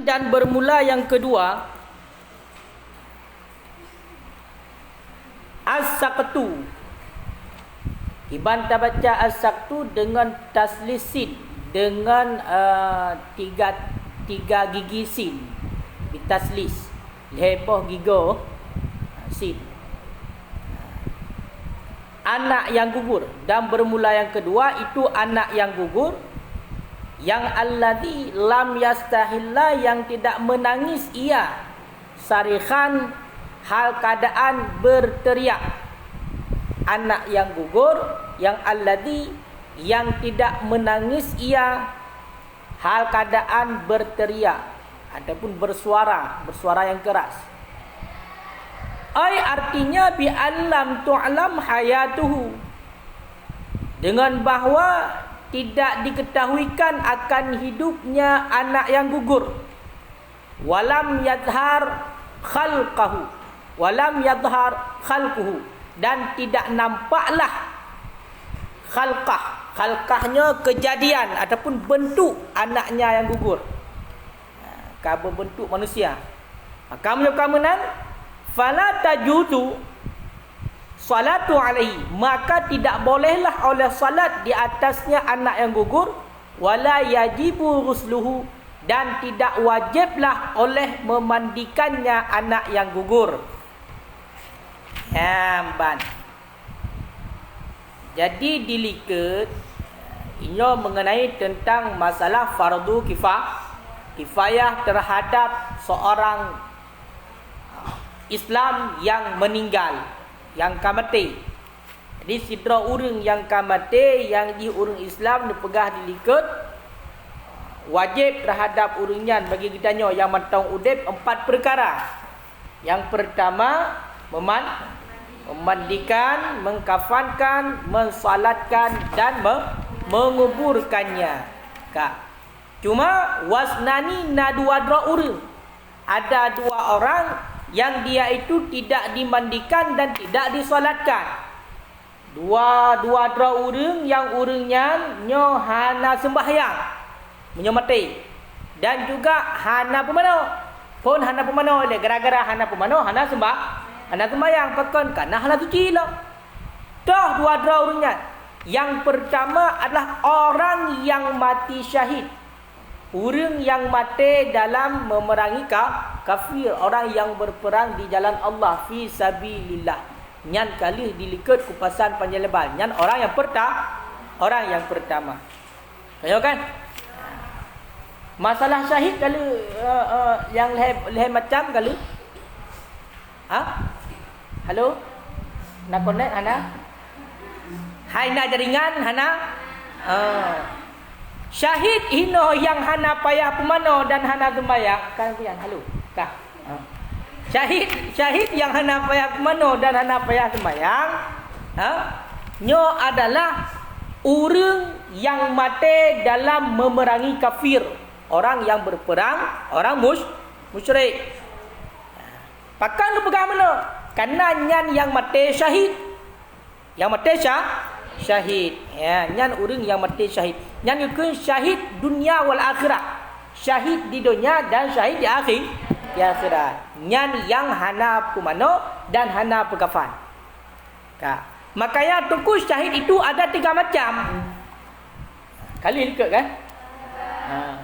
Dan bermula yang kedua, as-saqtu. Ibn baca as-saqtu dengan taslis sin, dengan tiga gigi sin, ditaslis, leboh gigo sin. Anak yang gugur. Dan bermula yang kedua itu anak yang gugur, yang alladhi lam yastahilla, yang tidak menangis ia sarikhan hal keadaan berteriak. Anak yang gugur, yang alladhi, yang tidak menangis ia hal keadaan berteriak ataupun bersuara yang keras. Ai artinya bi alam tu'lam hayatuhu, dengan bahawa tidak diketahuikan akan hidupnya anak yang gugur. Walam yadhar khalqahu, walam yadhar khalquhu, dan tidak nampaklah khalqahnya kejadian ataupun bentuk anaknya yang gugur, berbentuk manusia. Maka menyebutkan fala tajuzu salatu alaihi, maka tidak bolehlah oleh salat di atasnya anak yang gugur. Wala yajibu ghusluhu, dan tidak wajiblah oleh memandikannya anak yang gugur. Hamban. Jadi dilihat ini mengenai tentang masalah fardu kifayah terhadap seorang Islam yang meninggal, yang kamati. Jadi sidra orang yang kamati, yang di orang Islam dipegah dilikat, wajib terhadap orangnya bagi kitanya yang matang udip 4 perkara. Yang pertama, memandikan, mengkafankan, mensalatkan dan menguburkannya. Cuma wasnani na dua orang. Ada 2 orang yang dia itu tidak dimandikan dan tidak disolatkan. Dua orang yang orangnya nyo hana sembahyang, menyemati, dan juga hana pemano. Pun hana pemano le, gara-gara hana pemano hana sembahyang pekan karena hana suci lah. Dah 2 orangnya. Yang pertama adalah orang yang mati syahid. Orang yang mati dalam memerangi kafir, orang yang berperang di jalan Allah fi sabilillah. Nyan kali dilikat kupasan panjang lebar. Nyan orang yang pertama. Ayo kan? Masalah syahid kalau yang leh macam kalau. Halo? Nak connect hana? Hai nak jaringan hana? Syahid hino yang hana payah pemano dan hana sembahyang. Kan pian halo. Kah. Syahid yang hana payah pemano dan hana payah sembahyang, nyo adalah orang yang mati dalam memerangi kafir, orang yang berperang, orang musyrik. Pakan lu pegang mana? Karena nyan yang mati syahid. Yang mati syahid. Ya, nyan orang yang mati syahid. Nyan itu syahid dunia wal akhirat. Syahid di dunia dan syahid di akhirat. Nyan yang hana pemano dan hana pekafan. Makanya tuku syahid itu ada 3 macam. Kali ikut kan?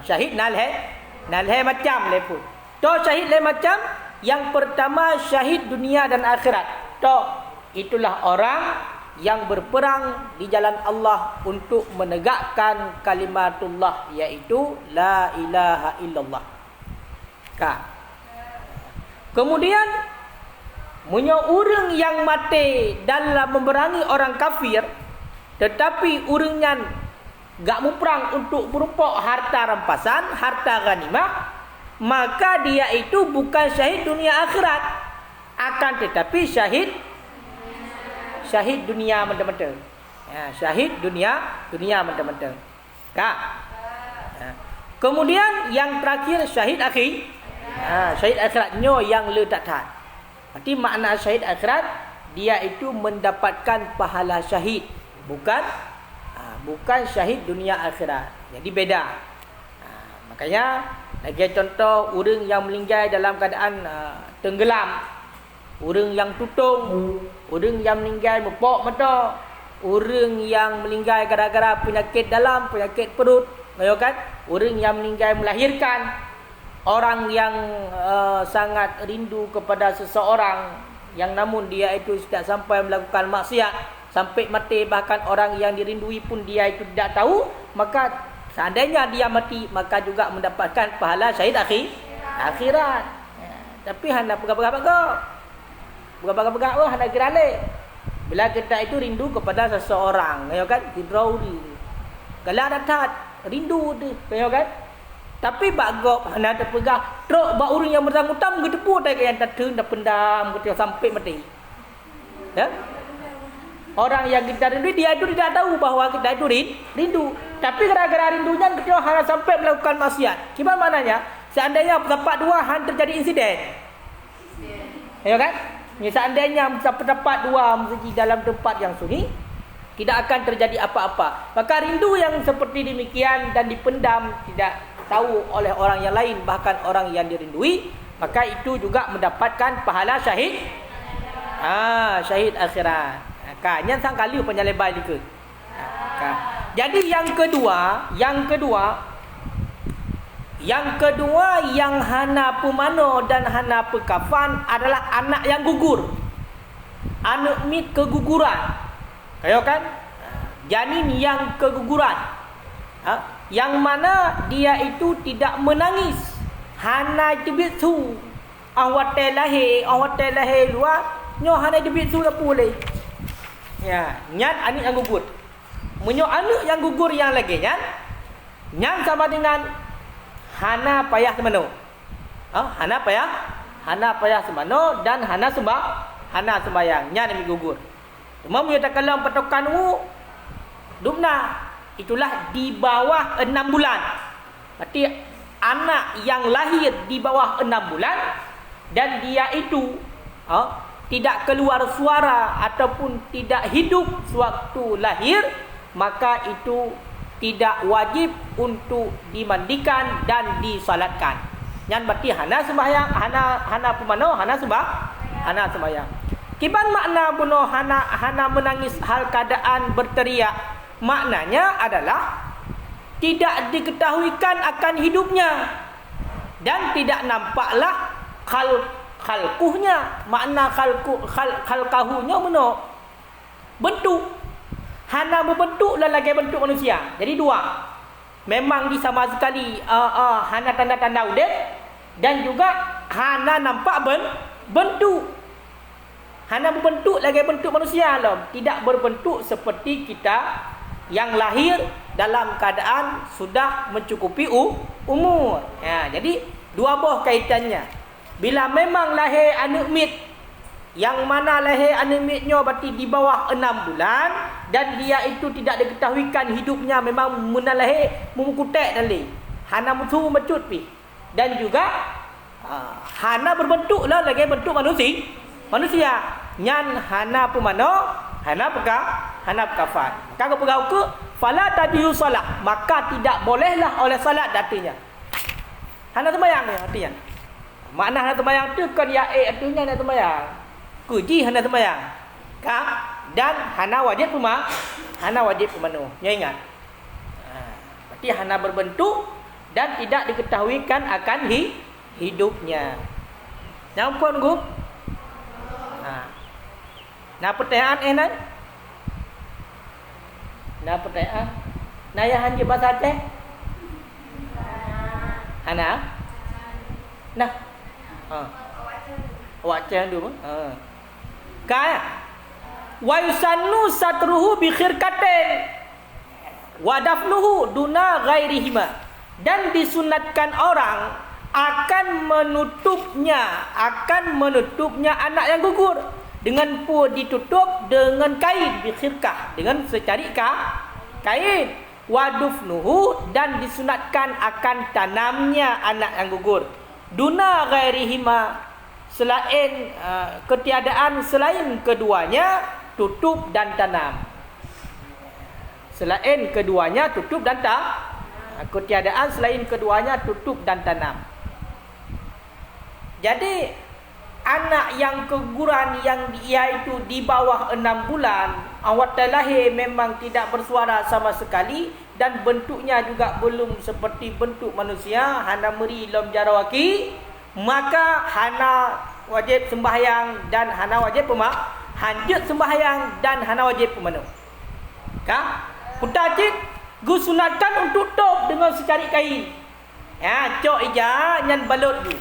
Syahid nalhe macam lepun. To syahid le macam. Yang pertama syahid dunia dan akhirat. To itulah orang yang berperang di jalan Allah untuk menegakkan kalimatullah, iaitu la ilaha illallah. Kemudian orang yang mati dalam memerangi orang kafir, tetapi orangnya gak perang untuk berupa harta rampasan, harta ghanimah, maka dia itu bukan syahid dunia akhirat, akan tetapi syahid dunia mentah-mentah. Syahid dunia mentah-mentah. Kemudian yang terakhir syahid akhir. Syahid akhiratnya yang letak tahan. Berarti makna syahid akhirat, dia itu mendapatkan pahala syahid, bukan syahid dunia akhirat. Jadi beda. Makanya Lagi contoh orang yang meninggal dalam keadaan tenggelam, orang yang tutung, orang yang meninggal mepok mata, orang yang meninggal gara-gara penyakit dalam, penyakit perut, kan? Orang yang meninggal melahirkan, orang yang sangat rindu kepada seseorang yang namun dia itu tidak sampai melakukan maksiat sampai mati, bahkan orang yang dirindui pun dia itu tidak tahu, maka seandainya dia mati maka juga mendapatkan pahala syahid akhirat. Tapi hendak pegang-pegang hendak kira leh. Bila kita itu rindu kepada seseorang, kan? Hidrauri. Kalau ada tat rindu tu, kan? Tapi bagok hendak terpegang, truk ba urang yang bersangkutan gedepu tak yang tertun dah pendam ketika sampai mati. Ya? Orang yang kita rindu dia itu tidak tahu bahawa kita itu rindu. Tapi gara-gara rindunya kita harus sampai melakukan maksiat. Gimana maknanya? Seandainya tempat dua han terjadi insiden. Ya kan? Seandainya tempat dua masjid dalam tempat yang sunyi, tidak akan terjadi apa-apa. Maka rindu yang seperti demikian dan dipendam tidak tahu oleh orang yang lain, bahkan orang yang dirindui, maka itu juga mendapatkan pahala syahid. Syahid akhirat. Kan sang kali penyalebai juga. Jadi yang kedua yang hana pemano dan hana pekafan adalah anak yang gugur. Anak mit keguguran. Kayo kan? Janin yang keguguran. Yang mana dia itu tidak menangis. Hana jebitsu. Awat lahir luar. Nyo hana jebitsu lah boleh. Ya, nyan anak yang gugur. Menyo anak yang gugur yang lagi nyan sama dengan hana payah semano. Hana payah semano dan hana sembayang. Nyan yang gugur. Cuma menyatakan dalam patokanmu dumna itulah di bawah 6 bulan. Berarti anak yang lahir di bawah 6 bulan dan dia itu tidak keluar suara ataupun tidak hidup sewaktu lahir, maka itu tidak wajib untuk dimandikan dan disalatkan. Yang berarti hana sembahyang, hana pemano, hana sembahyang. Kiban makna buno hana menangis hal keadaan berteriak. Maknanya adalah tidak diketahuikan akan hidupnya dan tidak nampaklah khalquhnya. Makna khalqahunya mana? Bentuk. Hana berbentuk dan lagi bentuk manusia. Jadi dua. Memang di sama sekali hana tanda-tanda udah dan juga hana nampak bentuk. Hana berbentuk lagi bentuk manusia lah. Tidak berbentuk seperti kita yang lahir dalam keadaan sudah mencukupi umur. Ya, jadi dua buah kaitannya. Bila memang lahir anak mit, yang mana lahir anak mitnya berarti di bawah 6 bulan dan dia itu tidak diketahuikan hidupnya, memang muna lahir memukutek dali. Hana mutu mecut pi. Dan juga hana berbentuk lah lagi bentuk manusia. Nyan hana pemano, hana pekafan. Kalau pegau ke fala tabihu salat, maka tidak bolehlah oleh salat artinya. Hana sembahyang ni artinya. Makna hana sembahyang tu kan ya artinya hana sembahyang. Kuji hana sembahyang. Dan hana wajib pemano. Ya ingat. Berarti hana berbentuk dan tidak diketahuikan akan hidupnya. Nyampun gua. Nah pertanyaan nan? Nah pertanyaan. Nah ya hanya bahasa Aceh? Hana? Nah. Wacah dulu. Kaya. Wa yusannu satruhu bi khirkatin wa dafnuhu duna ghairihima. Dan disunatkan orang akan menutupnya anak yang gugur dengan ditutup dengan kain bikhirkah, dengan secari kain. Wadufnuhu, dan disunatkan akan tanamnya anak yang gugur. Duna ghairihima, selain ketiadaan selain keduanya, tutup dan tanam. Selain keduanya tutup dan Ketiadaan selain keduanya tutup dan tanam. Jadi anak yang keguguran yang dia itu di bawah 6 bulan, awal terlahir memang tidak bersuara sama sekali dan bentuknya juga belum seperti bentuk manusia, hana meri lom jarawaki, maka hana wajib sembahyang dan hana wajib hanjut sembahyang dan hana wajib pemanu. Kah? Putajit gusunatan untuk top dengan secari kain. Ya, cok ija nyan balut ju.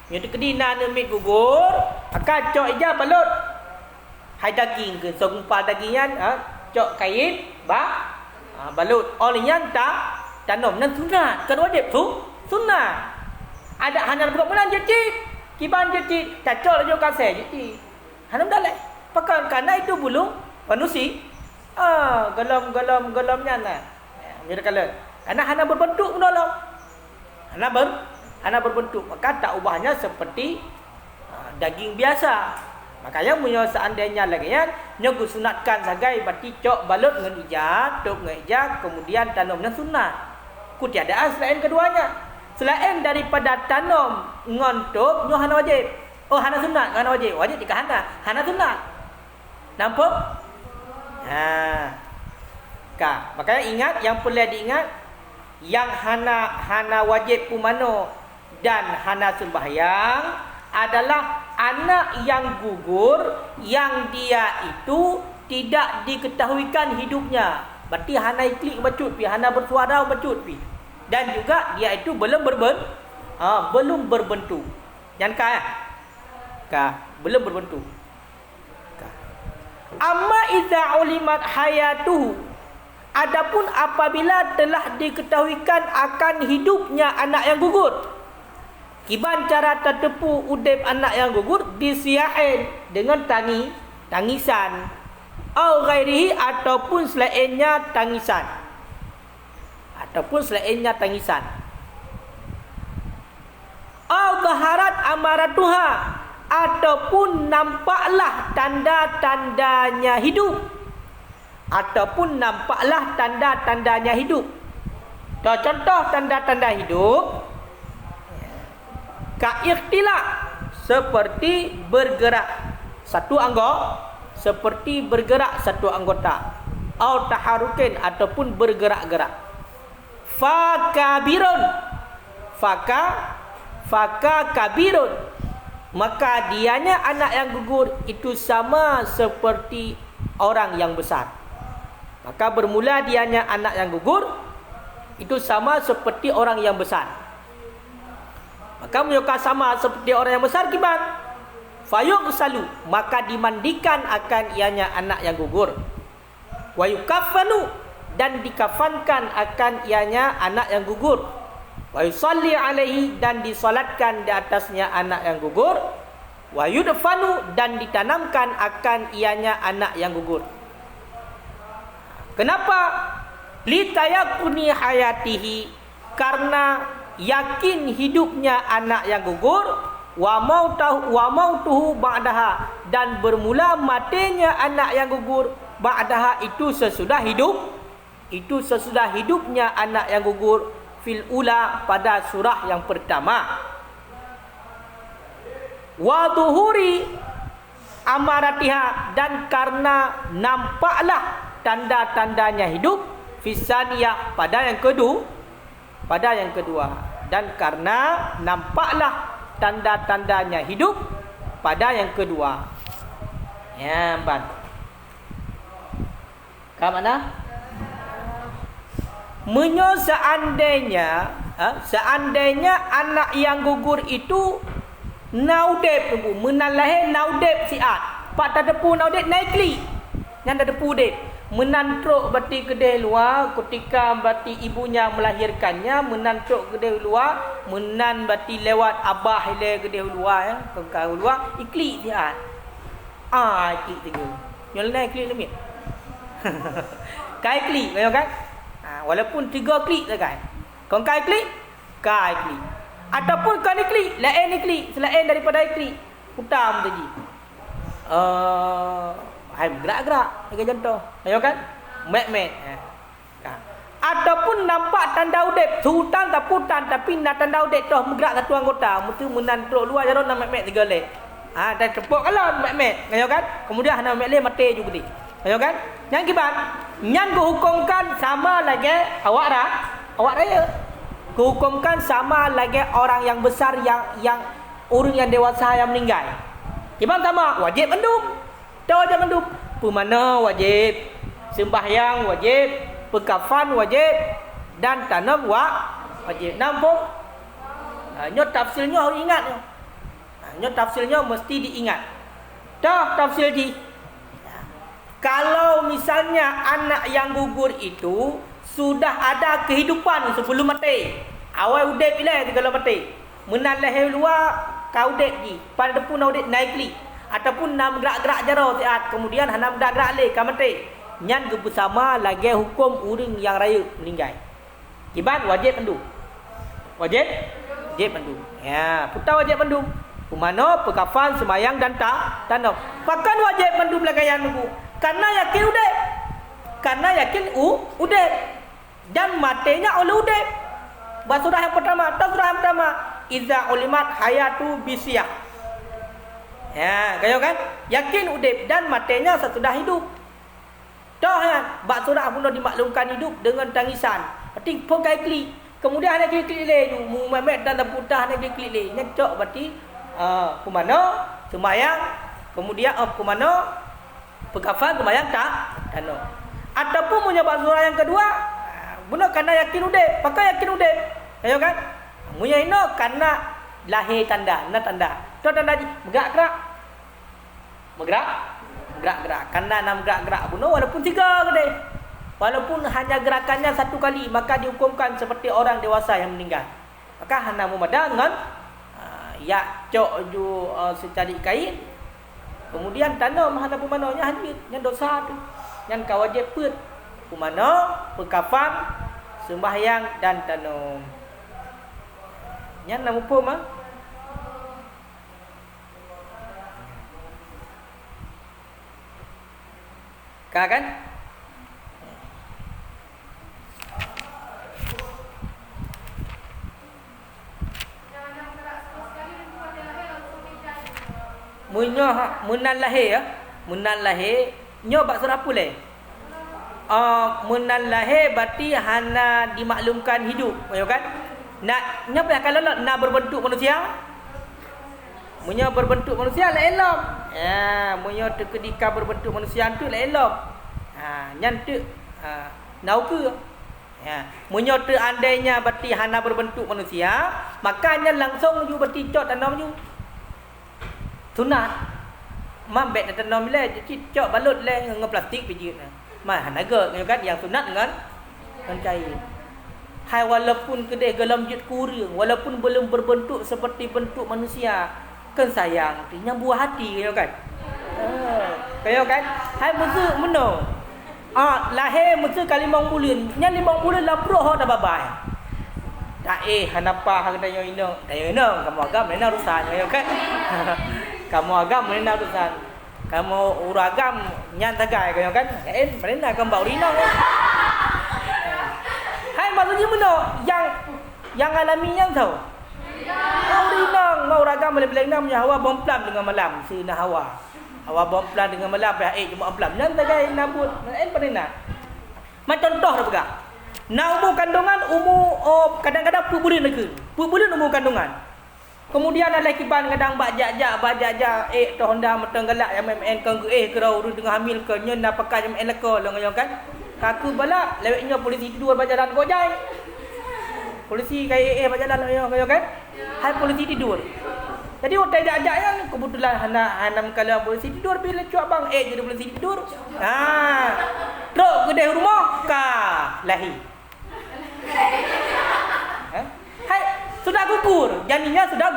Yang kedina nemik gugur, akan cok ija balut. Hai daging ke sogumpa dagingan, cok kain, balut. Olehnya tak tanam nan sunat. Kan wajib tu sunat. Ada hanya berapa bulan jecit, kiban jecit, cacok jo kasih jecit. Hanam dalai. Pakai karena itu belum manusia. Gelam-gelamnya nah. Jadi kalau karena hana berbentuk menolong. Hana berbentuk, maka tak ubahnya seperti daging biasa. Makanya punya seandainya lagi kan nyogu sunatkan sagai berarti cok balut dengan ijat, tok dengan ijat, kemudian tanamnya sunat. Ku tiadaan selain keduanya. Selain daripada tanam ngontok nyo hana wajib. Oh hana sunat, hana wajib. Wajib jika hana sunat. Nampak? Makanya ingat, yang perlu diingat, yang hana wajib pumano dan hana sembahyang adalah anak yang gugur yang dia itu tidak diketahuikan hidupnya. Berarti hana iklik bacut pi, hana bersuara bacut pi. Dan juga dia itu belum berbentuk. Jangan belum berbentuk. Amma idza ulimat hayatuhu, adapun apabila telah diketahuikan akan hidupnya anak yang gugur, kiban cara tertepu udip anak yang gugur bisiain dengan tangisan, au ghairihi ataupun selainnya tangisan, au baharat amaratuha, ataupun nampaklah tanda-tandanya hidup. Contoh tanda-tanda hidup, kaikhtilaf, seperti bergerak satu anggota, au taharukin, ataupun bergerak-gerak. Faka kabirun, maka dianya anak yang gugur itu sama seperti orang yang besar. Maka bermula dianya anak yang gugur itu sama seperti orang yang besar. Maka menyuka sama seperti orang yang besar kiban fayughsalu, maka dimandikan akan ianya anak yang gugur. Wa yukaffanu, dan dikafankan akan ianya anak yang gugur. Wa yusalli alaihi, dan disolatkan di atasnya anak yang gugur. Wa yudfanu, dan ditanamkan akan ianya anak yang gugur. Kenapa? Litayakuni hayatihi, karena yakin hidupnya anak yang gugur. Wa mautuhu ba'daha, dan bermula matinya anak yang gugur. Ba'daha, itu sesudah hidupnya anak yang gugur. Fil ula, pada surah yang pertama. Wa dhuhuri amaratiha, dan karena nampaklah tanda-tandanya hidup. Fisaniyah, pada yang kedua. Dan karena nampaklah tanda-tandanya hidup pada yang kedua. Ya, ban. Ke mana? Seandainya anak yang gugur itu naudep, menalahir naudep siat. Pak tadepu naudep naikli. Yang tadepu dep. Menantruk berarti kedai luar ketika berarti ibunya melahirkannya, menantruk kedai luar, menan berarti lewat abah le kedai luar ya, kengkau luar iklik siat. Iklik tiga. Yang lain iklik lemit. Kai klik kan? Walaupun 3 klik saja kan. Kau kai klik, ataupun kau ni klik, lain ni klik, selain daripada klik. Putam tadi. Hai bergerak-gerak bagi contoh. Ayo kan? Mek. Ataupun nampak tanda udip, hutan tak hutan tapi nak tanda udip dah bergerak satu anggota, mesti menan teruk luar jarum nak mek tiga lek. Dan tepuk kalau mek, kaya kan? Kemudian hana mek le mati juga dia. Kaya kan? Yang kibat, yang dihukumkan sama lagi awak raya. Dihukumkan sama lagi orang yang besar yang orang yang dewasa yang meninggal. Kibat sama wajib mendum. Tak wajib mendum. Pemana wajib, sembahyang wajib, berkafan wajib, dan tanam wajib. Nampak? Nyot tafsirnya harus ingat. Nyot tafsirnya mesti diingat. Dah tafsir di. Kalau misalnya anak yang gugur itu sudah ada kehidupan sebelum mati. Awal udip bila kalau mati. Menan lahir luar kau udip di. Pada pun udip naik li. Ataupun nam gerak-gerak jaro siat. Kemudian hanam gerak-gerak le kau mati. Nyan bersama lagi hukum orang yang raya meninggal. Kibat wajib pendum. Wajib pendum. Ya, putar wajib pendum. Pemana perkafan semayang dan tanam. Pakan wajib pendum lagayan nunggu. Karena yakin udip. Karena yakin udip. Dan matinya oleh udip. Surah yang pertama, surah yang pertama, iza ulimat hayatu bisyah. Ya, kaya kan? Yakin udip dan matinya sesudah hidup. Dah kan? Bak surah pun dimaklumkan hidup dengan tangisan. Berarti pun kai klik. Kemudian ada klik le tu, Muhammad dan putah ada klik le. Nyecok berarti kumana sembahyang, kemudian kumana perkafan sembahyang tak. Ataupun punya bak surah yang kedua, guna kerana yakin udip, pakai yakin udip. Ayo kan? Munya ino karena lahir tanda, na tanda. Tu tanda bergerak. Karena enam gerak-gerak pun walaupun 3 kedai. Walaupun hanya gerakannya 1 kali, maka dihukumkan seperti orang dewasa yang meninggal. Maka hana mumadah dengan ya cok ju secari kain. Kemudian tanam hana pemanonya hadir yang dosa tu. Yang kawajib put pemano, perkafan, sembahyang dan tanam. Yang nama hukum kan? Munan lahir nyo bak surah pulih. Munan lahir berarti hana dimaklumkan hidup, ya kan? Nak nyo apa kalau nak berbentuk manusia? Munyo berbentuk manusia la elok. Munyo terkedika berbentuk manusia tu la elok. Nyan tu nau ke. Munyo tu andainya berarti hana berbentuk manusia, makanya langsung ju berarti cok tanam ju. Sunat. Mambet tanam le cok balut le dengan plastik biji na. Mah hana ge kan yang sunat dengan cair. Hai walaupun kedai gelam jut kurang, walaupun belum berbentuk seperti bentuk manusia, kan sayang tu yang buah hati kaya kan. Kaya kan? Hai musuh meno. Lahir musuh kali 5 bulan. Yang 5 bulan lapruh ho dah babai. Tak hanapa hang dayo ino. Dayo ino kamu agam mena urusan kaya kan. Kamu agam mena urusan. Kamu uragam nyan tagai kaya kan. Mena kamu bau rino. Hai maksudnya meno yang alami yang tahu. Rinang mau ragam boleh-boleh nam hawa bomplam dengan malam sina hawa bomplam dengan malam cuma bomplam nan tagai nabut pernah macam contoh dah pegang na umur kandungan kadang-kadang 2 bulan lagi 2 bulan umur kandungan kemudian ada kiban kadang bajak-jak to Honda meteng galak yang MN kan ke rau dengan hamil ke nyen nak pakai MN leko long kan kaku balak leweknya polisi tidur berjalan gojai polisi kayak berjalan kaya kan. Hai polisi tidur. Jadi hotel ajak yang kebetulan hanam kalau polisi tidur bila cuak bang jadi polisi tidur. Truk kedai rumah lahir. Hai sudah gugur. Janinnya sudah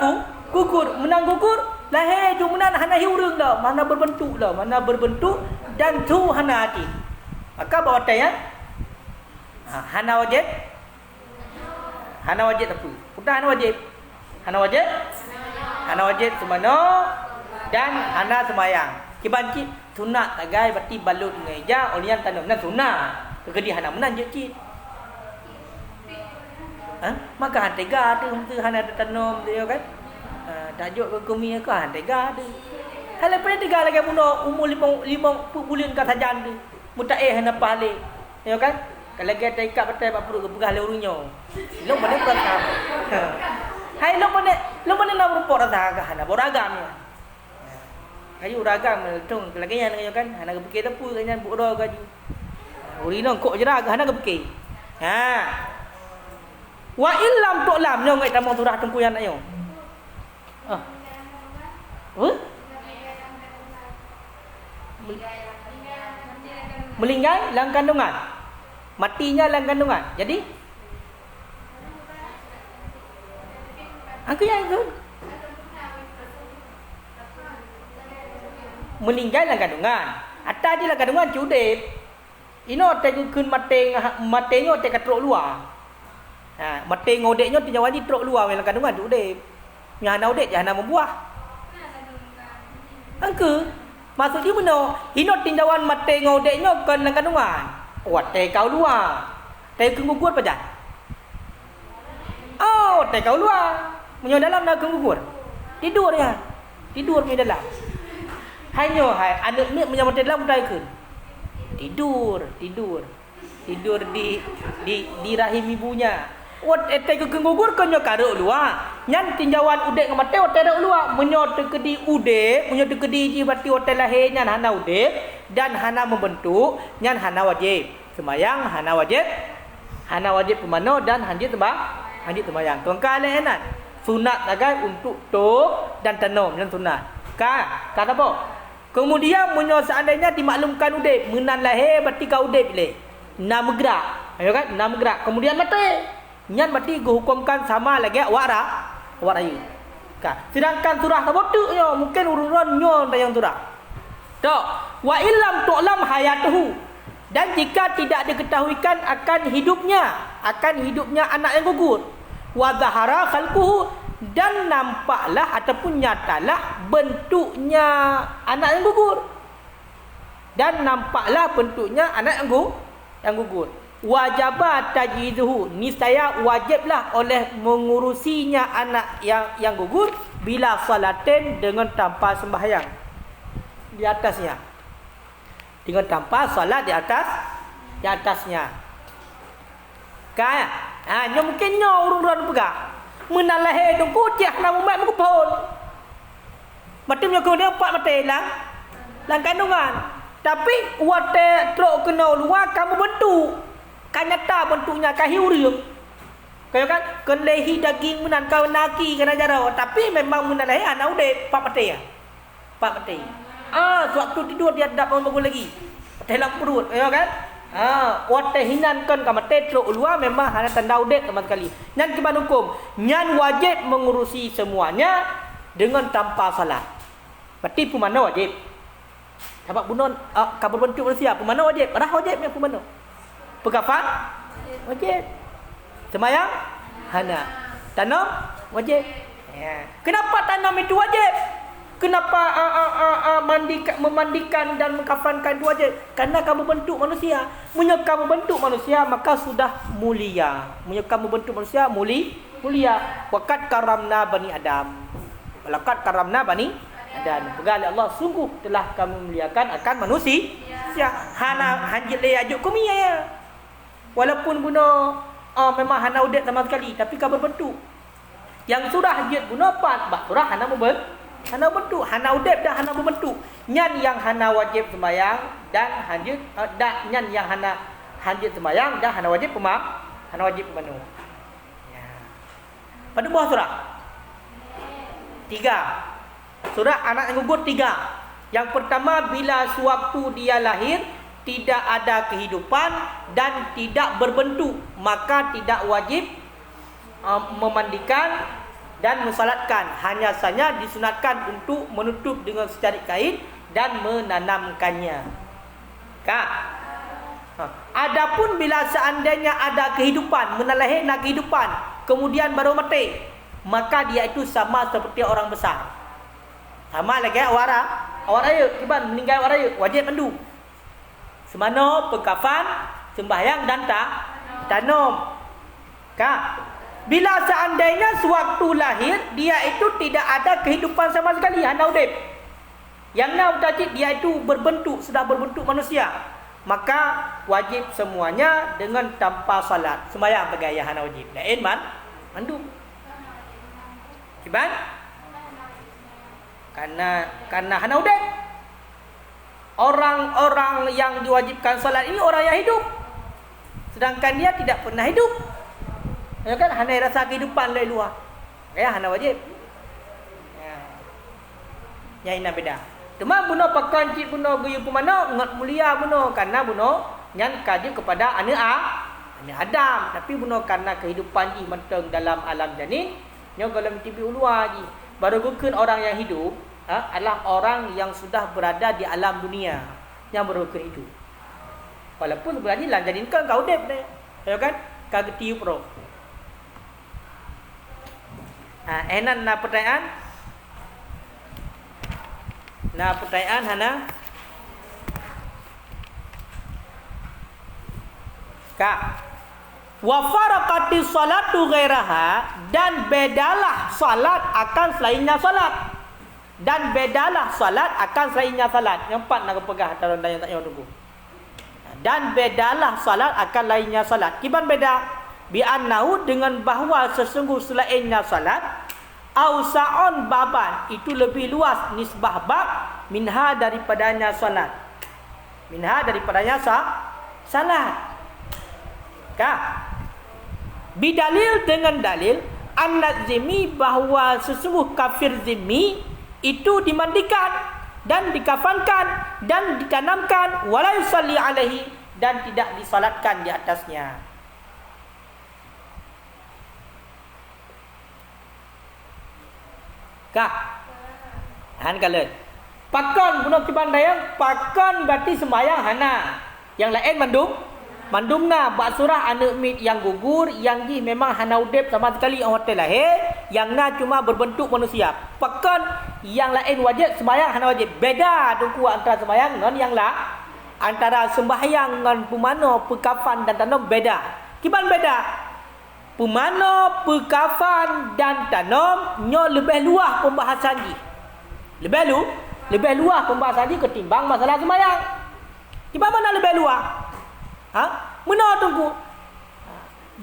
gugur. Menang gugur lahir jumunan hana hiurung dah. Mana berbentuk dan tu hana hati. Maka bawa tanya hana wajib apa? Putar hana wajib semano dan hana semayang. Kibanci sunat tagai berarti balut ngeja olian tanam nan sunat. Kekedi hana menan je cit. Maka hantega tu hana ada tanam dia kan. Tajuk kumi ke hantega tu. Kalau pada tiga lagi puno umur 5 bulan kat sajan tu. Mutaih hana pale. Ya kan? Kalau kita ikat betul pak perut pegah le urunyo. Lo mana perasaan. Hai lo mana nak report dah ke hana boragam ya. Kayu ragam tung lagi yang kan hana ke fikir tepu kan buat ro kaju. Urino kok jera hana ke fikir. Wa illam tu'lam nyong ai tamong surah tengkuyan ayo. Melinggai dalam kandungan. Matinya dalam kandungan. Jadi angka yang itu melinggai dalam kandungan. Atas dia dalam kandungan cudip. Ino tegukun matenyo te katrok luar. Mate ngodeknya tinjau wajib trok luar dalam kandungan cudip. Yang hana udek hana membuah. Angka maksud dia mana? Ino tinjauan mate ngodeknya ke dalam kandungan. Te kau luar. Te gugur apa jan? Te kau luar. Menyo dalam nak gugur. Tidur ya. Tidur di dalam. Hanya anak ni menyambat dalam dah ikut. Tidur di rahim ibunya. Te gugur konyo karo luar. Nyan tinjauan udek ngamate te dak luar. Menyo tekedi udek, menyo tekedi ji berarti te lahir nyan hana udek dan hana membentuk, nyan hana wajib sembayang, hana wajib pemano dan hanjit sembayang. Tongkal enak. Sunat agar untuk tok dan tanam yang sunat. Kata apa? Kemudian menyo seandainya dimaklumkan udek, menan lahir berarti kau udek pilih. 6 gerak. Ayo kan? 6 gerak. Kemudian mati. Nyan mati dihukumkan sama lagi awak rayu. Sedangkan surah tabotuknya mungkin urun-urunnya yang surah. Tok. Wa illam tu'lam hayatuhu. Dan jika tidak diketahuikan akan hidupnya anak yang gugur. Wa zahara khalquhu, dan nampaklah ataupun nyatalah bentuknya anak yang gugur. Dan nampaklah bentuknya anak yang gugur. Wajabat tajhizuhu, niscaya wajiblah oleh mengurusinya anak yang gugur bila salatin, dengan tanpa sembahyang di atasnya, dengan tanpa salat di atasnya. Nyo mungkin nyo urun-urun pegak menalahe dong kuciah nama mak mengupon mati nyo kemudian pak mati lang kandungan, tapi wate trok kena luar kamu bentuk kan nyata bentuknya kahiurium. Kaya kan kelehi daging menan kau naki kena jarau, tapi memang menalahe anak udah pak mati ya. Pak mati. Sewaktu tidur dia tak mau bangun lagi. Dalam perut, ya kan? Wate hinan kan ka mati trok luar memang hanya tanda udah sama sekali. Nyan kiban hukum, nyan wajib mengurusi semuanya dengan tanpa salat. Berarti pemana wajib. Sebab bunuh kabur bentuk manusia, pemana wajib. Rah wajibnya pemana. Pegafan wajib. Sembayang hana. Tanam wajib. Kenapa tanam itu wajib? Kenapa memandikan dan mengkafankan itu wajib? Karena kamu bentuk manusia. Menyo kamu bentuk manusia maka sudah mulia. Menyo kamu bentuk manusia mulia. Waqad karamna bani Adam. Laqad karamna bani Adam. Pegali Allah, sungguh telah kami muliakan akan manusia. Hana hanjil le ajuk kumi ya. Walaupun guna memang hana udat sama sekali, tapi kabar bentuk. Yang surah hanjil guna apa? Surah hana bentuk, hana udat dan hana berbentuk. Nyan yang hana wajib sembahyang dan hanjil nyan yang hana hanjil sembahyang dan hana wajib pemenuh. Ya. Pada buah surah 3. Surah anak yang gugur 3. Yang pertama, bila sewaktu dia lahir tidak ada kehidupan dan tidak berbentuk, maka tidak wajib memandikan dan mensalatkan. Hanya saja disunatkan untuk menutup dengan secarik kain dan menanamkannya. Adapun bila seandainya ada kehidupan, menalahir nak kehidupan, kemudian baru mati, maka dia itu sama seperti orang besar. Sama lagi awak raya, kiban meninggal awak raya, wajib mandu. Semana pekafan, sembahyang dan tanam. Bila seandainya sewaktu lahir dia itu tidak ada kehidupan sama sekali, hana udip. Yang nak tajid dia itu sudah berbentuk manusia, maka wajib semuanya dengan tanpa salat. Sembahyang bagi ayah hana wajib. Lain mandum. Kiban? Karena hana udip. Orang-orang yang diwajibkan salat ini orang yang hidup, sedangkan dia tidak pernah hidup. Ya kan, hana rasa kehidupan dari luar. Ya, hana wajib. Ya, ini beda. Cuma bunuh pakan cik bunuh guyu pemana ngat mulia bunuh karena bunuh nyan kaji kepada anak Adam, tapi bunuh karena kehidupan ji menteng dalam alam janin, nyo dalam tibi ulua ji. Baru gukeun orang yang hidup adalah orang yang sudah berada di alam dunia yang baru hidup. Walaupun sebenarnya lan janin kan kau dep deh. Ya kan? Kageti pro. Enan na pertanyaan? Nah, pertanyaan hana Kak, wa faraqati salatu ghairaha, dan bedalah salat akan selainnya salat. Dan bedalah salat akan selainnya salat. Yang empat nak pegah dalam yang tak payah tunggu. Dan bedalah salat akan lainnya salat. Kiban beda? Bi annahu, dengan bahawa sesungguh selainnya salat, ausaon baban, itu lebih luas nisbah bab minha daripadanya salat. Minha daripadanya salat. Bidalil, dengan dalil annat zimmi, bahawa sesungguh kafir zimmi itu dimandikan dan dikafankan dan ditanamkan, wala yusalli alaihi, dan tidak disalatkan di atasnya. Han kalen pakon bunuh kiban dayang, pakon berarti sembahyang hana. Yang lain mandumna bak surah anak mit yang gugur, yang ji memang hana udip sama sekali hotel lahir, yang na cuma berbentuk manusia. Pakon yang lain wajib sembahyang hana wajib. Beda tuku antara sembahyang dengan yang la, antara sembahyang dengan pemano, pekafan dan tanam beda. Kiban beda? Pemano, pekafan dan tanam nyo lebih luas pembahasan ji. Lebih luas pembahasan ji ketimbang masalah sembahyang. Kiban mana lebih luas? Mana tunggu?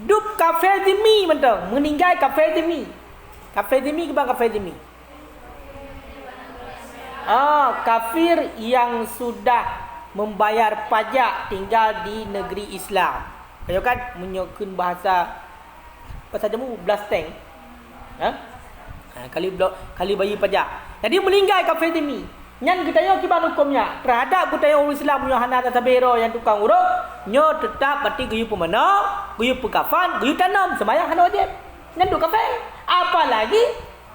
Dup kafir demi mentang, meninggal kafir demi. Kafir demi ke bang kafir demi? Kafir yang sudah membayar pajak tinggal di negeri Islam. Kau kan menyokun bahasa jamu blasteng. Kali bayi pajak. Jadi meninggal kafir demi. Nyan kita yo kiban hukumnya terhadap budaya orang Islam punya hana tasabiro yang tukang urut, nyo tetap berarti guyu pemana, guyu pekafan, guyu tanam, sembahyang hana wajib. Nyan tu kafir. Apalagi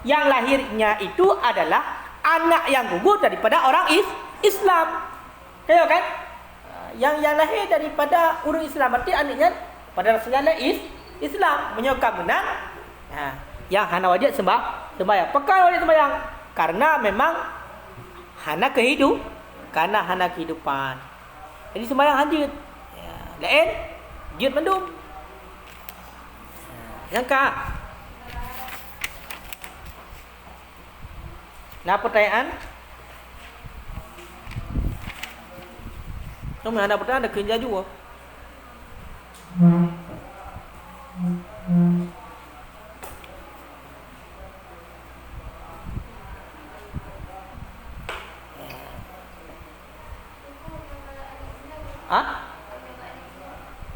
yang lahirnya itu adalah anak yang gugur daripada orang Islam. Kayo kan? Yang lahir daripada orang Islam berarti anaknya pada rasulnya Islam, menyokap menang. Yang hana wajib sembahyang. Pekan wajib sembahyang karena memang hana kehidupan. Jadi sembahyang hajud. Lain jud mandum. Yang nah pertanyaan? Kamu ada pertanyaan, ada kerja juga.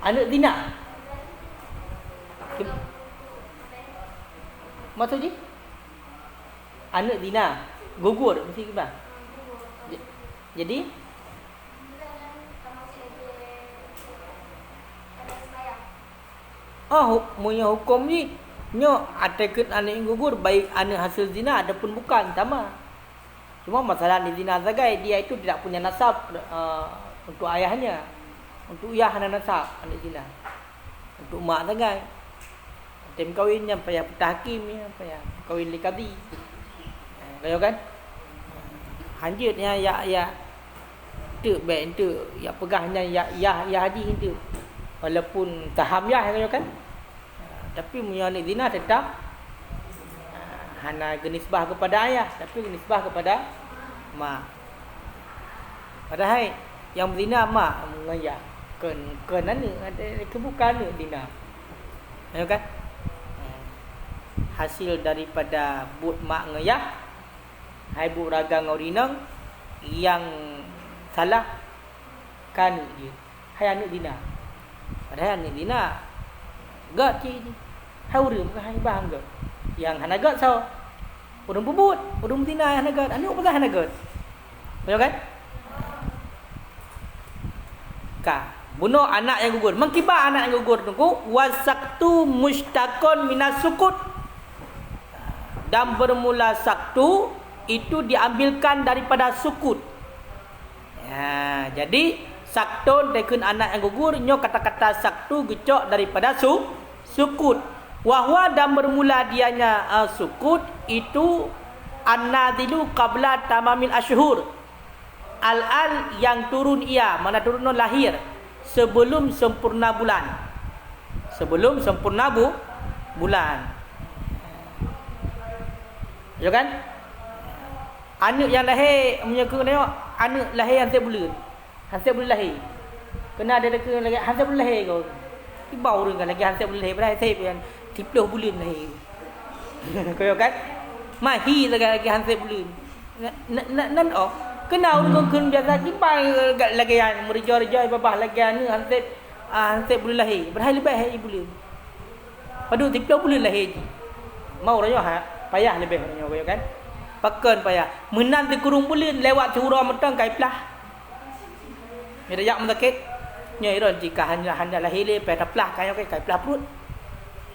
Anak zina. Maksud je? Anak zina gugur mesti ke bang? Jadi punya hukum ni nyo atakan anak yang gugur baik anak hasil zina adapun bukan sama. Cuma masalah ni zina zagai, dia itu tidak punya nasab untuk ayahnya. Untuk ayah ada nasab anak zina. Untuk mak zagai. Tim kawinnya payah hakim ya, payah kawin li qadi. Kayo kan? Hanjutnya ya tu baik tu ya pegahnya ya haji itu. Walaupun taham ya kayo kan? Tapi punya anak zina tetap hana genisbah kepada ayah, tapi genisbah kepada mak. Padahal yang berzina mak mengayah. Ken ada kebukan zina. Ya kan? Hasil daripada but mak ngayah, hai bu raga ngaurinang yang salah kan dia. Hai anak zina. Padahal anak zina gak cik ni. Hai urang bukan hai bang gak. Yang hana gak sao? Urang bubut, urang zina hana gak. Anu pasal hana gak. Betul kan? Ka bunuh anak yang gugur. Mengkibar anak yang gugur tunggu wasaktu mustaqon minas sukut. Dan bermula saktu itu diambilkan daripada sukut. Ya, jadi saktu dekun anak yang gugur nyo kata-kata saktu gecok daripada sukut. Wahwa dan bermula dianya sukut itu an-nadilu qabla tamamil asyhur. Al-al yang turun ia, mana turun lahir sebelum sempurna bulan. Sebelum sempurna bulan. Ya kan? Anak yang lahir menyeka tengok anak lahir hansip bulan. Hansip bulan lahir. Kena ada dekat lagi hansip bulan lahir kau. Tibau orang kan lagi hansip bulan lahir pada saya yang 30 bulan lahir. Kau kan? Mahi lagi hansip bulan. Nan oh. Kena orang kun biasa tibau lagi yang merja-reja babah lagi anak hansip bulan lahir. Berhal lebih hari bulan. Padu 30 bulan lahir. Mau raya ha? Payah lebih banyak kan. Pakan payah. Menang di kurung bulan lewat curah metang kai plah. Mira yak mentakit. Nyai ron jika hanya lahir le pe taplah kai kai plah perut.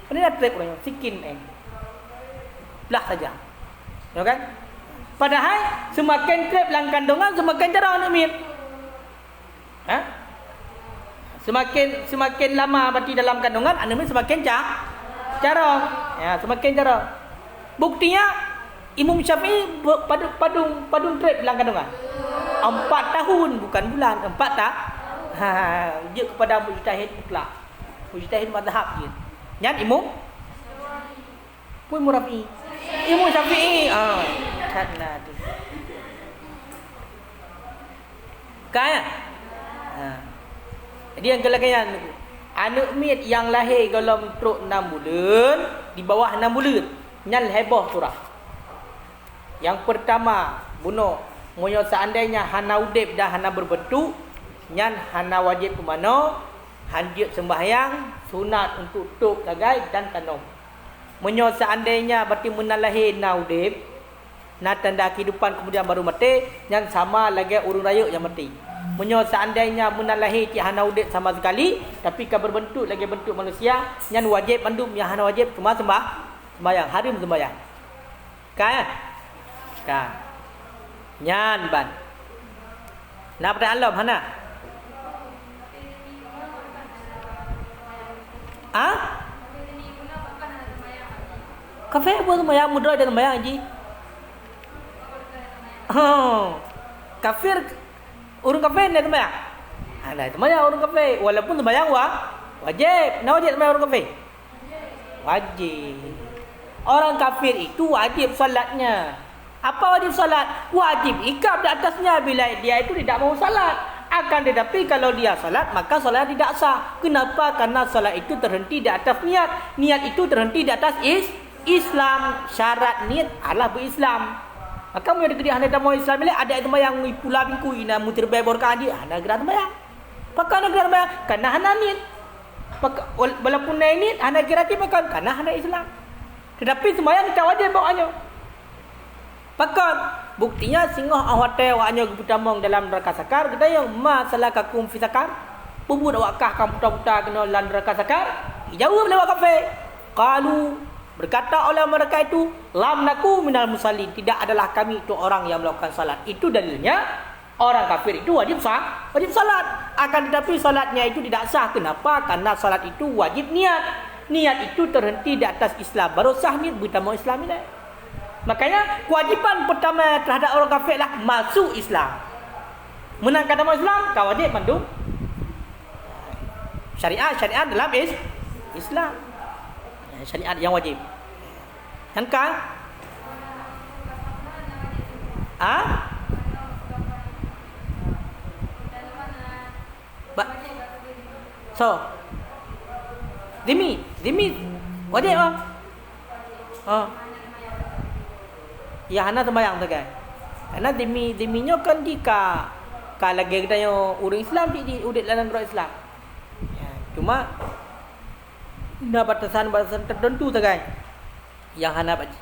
Ini dah trip orang sikin plah saja. Ya kan? Padahal semakin trip dalam kandungan semakin jarang nak min. Ha? Semakin lama berarti dalam kandungan anak min semakin jarang. Ya, semakin jarang. Buktinya Imam Syafi'i padung trip dalam kandungan 4 tahun bukan bulan 4 tak dia kepada mujtahid mutlak mujtahid mazhab dia nyan Imam pun Murafi Imam Syafi'i karena tu kaya jadi yang kelakayan anak mit yang lahir dalam truk 6 bulan di bawah 6 bulan nyal heboh surah. Yang pertama bunuh moyo seandainya hana udip dah hana berbentuk nyan hana wajib pemano hanjit sembahyang sunat untuk tuk gagai dan tanam. Moyo seandainya berarti menalahi na udip na tanda kehidupan kemudian baru mati nyan sama lagi urang raya yang mati. Moyo seandainya menalahi ti hana udip sama sekali tapi ka berbentuk lagi bentuk manusia nyan wajib mandum yang hana wajib cuma sembahyang harim sembahyang. Kan? Kan. Nyan ban. Nak pada alam hana? Ah? Kafe pun sembahyang mudah dan sembahyang haji. Oh. Kafir urang kafe nak sembahyang. Ada sembahyang urang kafe walaupun sembahyang wajib. Nak wajib sembahyang urang kafe? Wajib. Orang kafir itu wajib salatnya. Apa wajib salat? Wajib ikab di atasnya bila dia itu tidak mau salat. Akan tetapi kalau dia salat maka salat tidak sah. Kenapa? Karena salat itu terhenti di atas niat. Niat itu terhenti di atas Islam. Syarat niat adalah berislam. Maka mu ada kedia hendak mau Islam ni ada yang pula bingku ina mutir bayar kan dia hana gerak bayar. Pakai negara bayar karena hana niat. Walaupun niat hana gerak pakai karena hana Islam. Tetapi sembahyang kita wajib bawanya. Pakat buktinya singoh hotel waknya butamong dalam neraka sakar kita yang masalakakum fi sakar bubur awakah kamu putar-putar kena dalam neraka sakar jawab lewat kafe qalu berkata oleh mereka itu lam naku minal musallin tidak adalah kami itu orang yang melakukan salat. Itu dalilnya orang kafir itu wajib salat akan tetapi salatnya itu tidak sah. Kenapa? Karena salat itu wajib niat itu terhenti di atas Islam baru sah niat bertemu Islam ini. Makanya kewajiban pertama terhadap orang kafir lah masuk Islam. Menangkan nama Islam kau wajib mandu syariat dalam Islam. syariat yang wajib. Yang kan? So, Zimi wajib ya hana sembahyang tu kan. Karena diminya kan lagi kita yang orang Islam di udik dalam negara Islam. Ya, cuma ada batasan-batasan tertentu tu kan. Yang hana baca.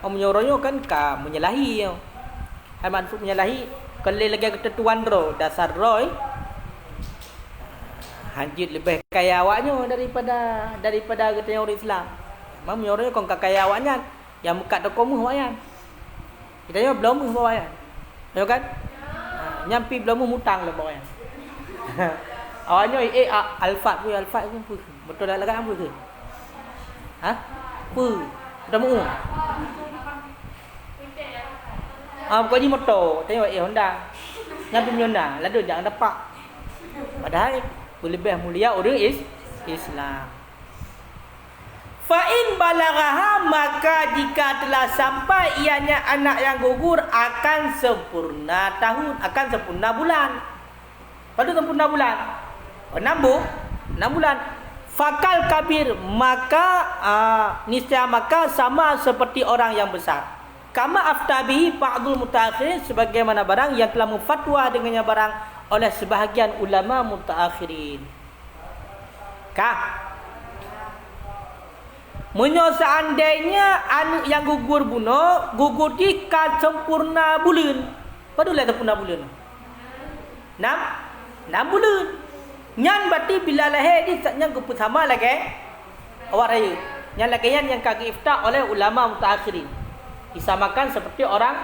Menyuruhnya kan menyalahi. Hai maksud menyalahi kalau lagi ketentuan dasar roy. Hanjit lebih kaya awaknya daripada kita yang orang Islam. Memang menyuruhnya kau kaya awaknya yang muka dokomu awaknya. Kita yang belum awaknya. Tahu kan? Nyampi belum mutang lah awaknya. Awaknya alfat pun betul dah lagak apa ke? Dah mau. Bukan ni motor, tengok Honda. Nyampi Honda, lalu jangan dapat. Padahal lebih mulia orang Islam. Fa'in balaghaha, maka jika telah sampai ianya anak yang gugur akan sempurna tahun, akan sempurna bulan. Pada sempurna bulan 6 bulan. Fakal kabir, maka niscaya maka sama seperti orang yang besar. Kama aftabihi ba'dul mutaakhirin, sebagaimana barang yang telah memfatwa dengannya barang oleh sebahagian ulama mutaakhirin. Seandainya anak yang gugur di sempurna bulan. Padulah sempurna bulan. 6 bulan. Nyan berarti bila lahir di saatnya gugur sama lagi awak raya. Yang lagi yang kaki ifta oleh ulama mutaakhirin. Disamakan seperti orang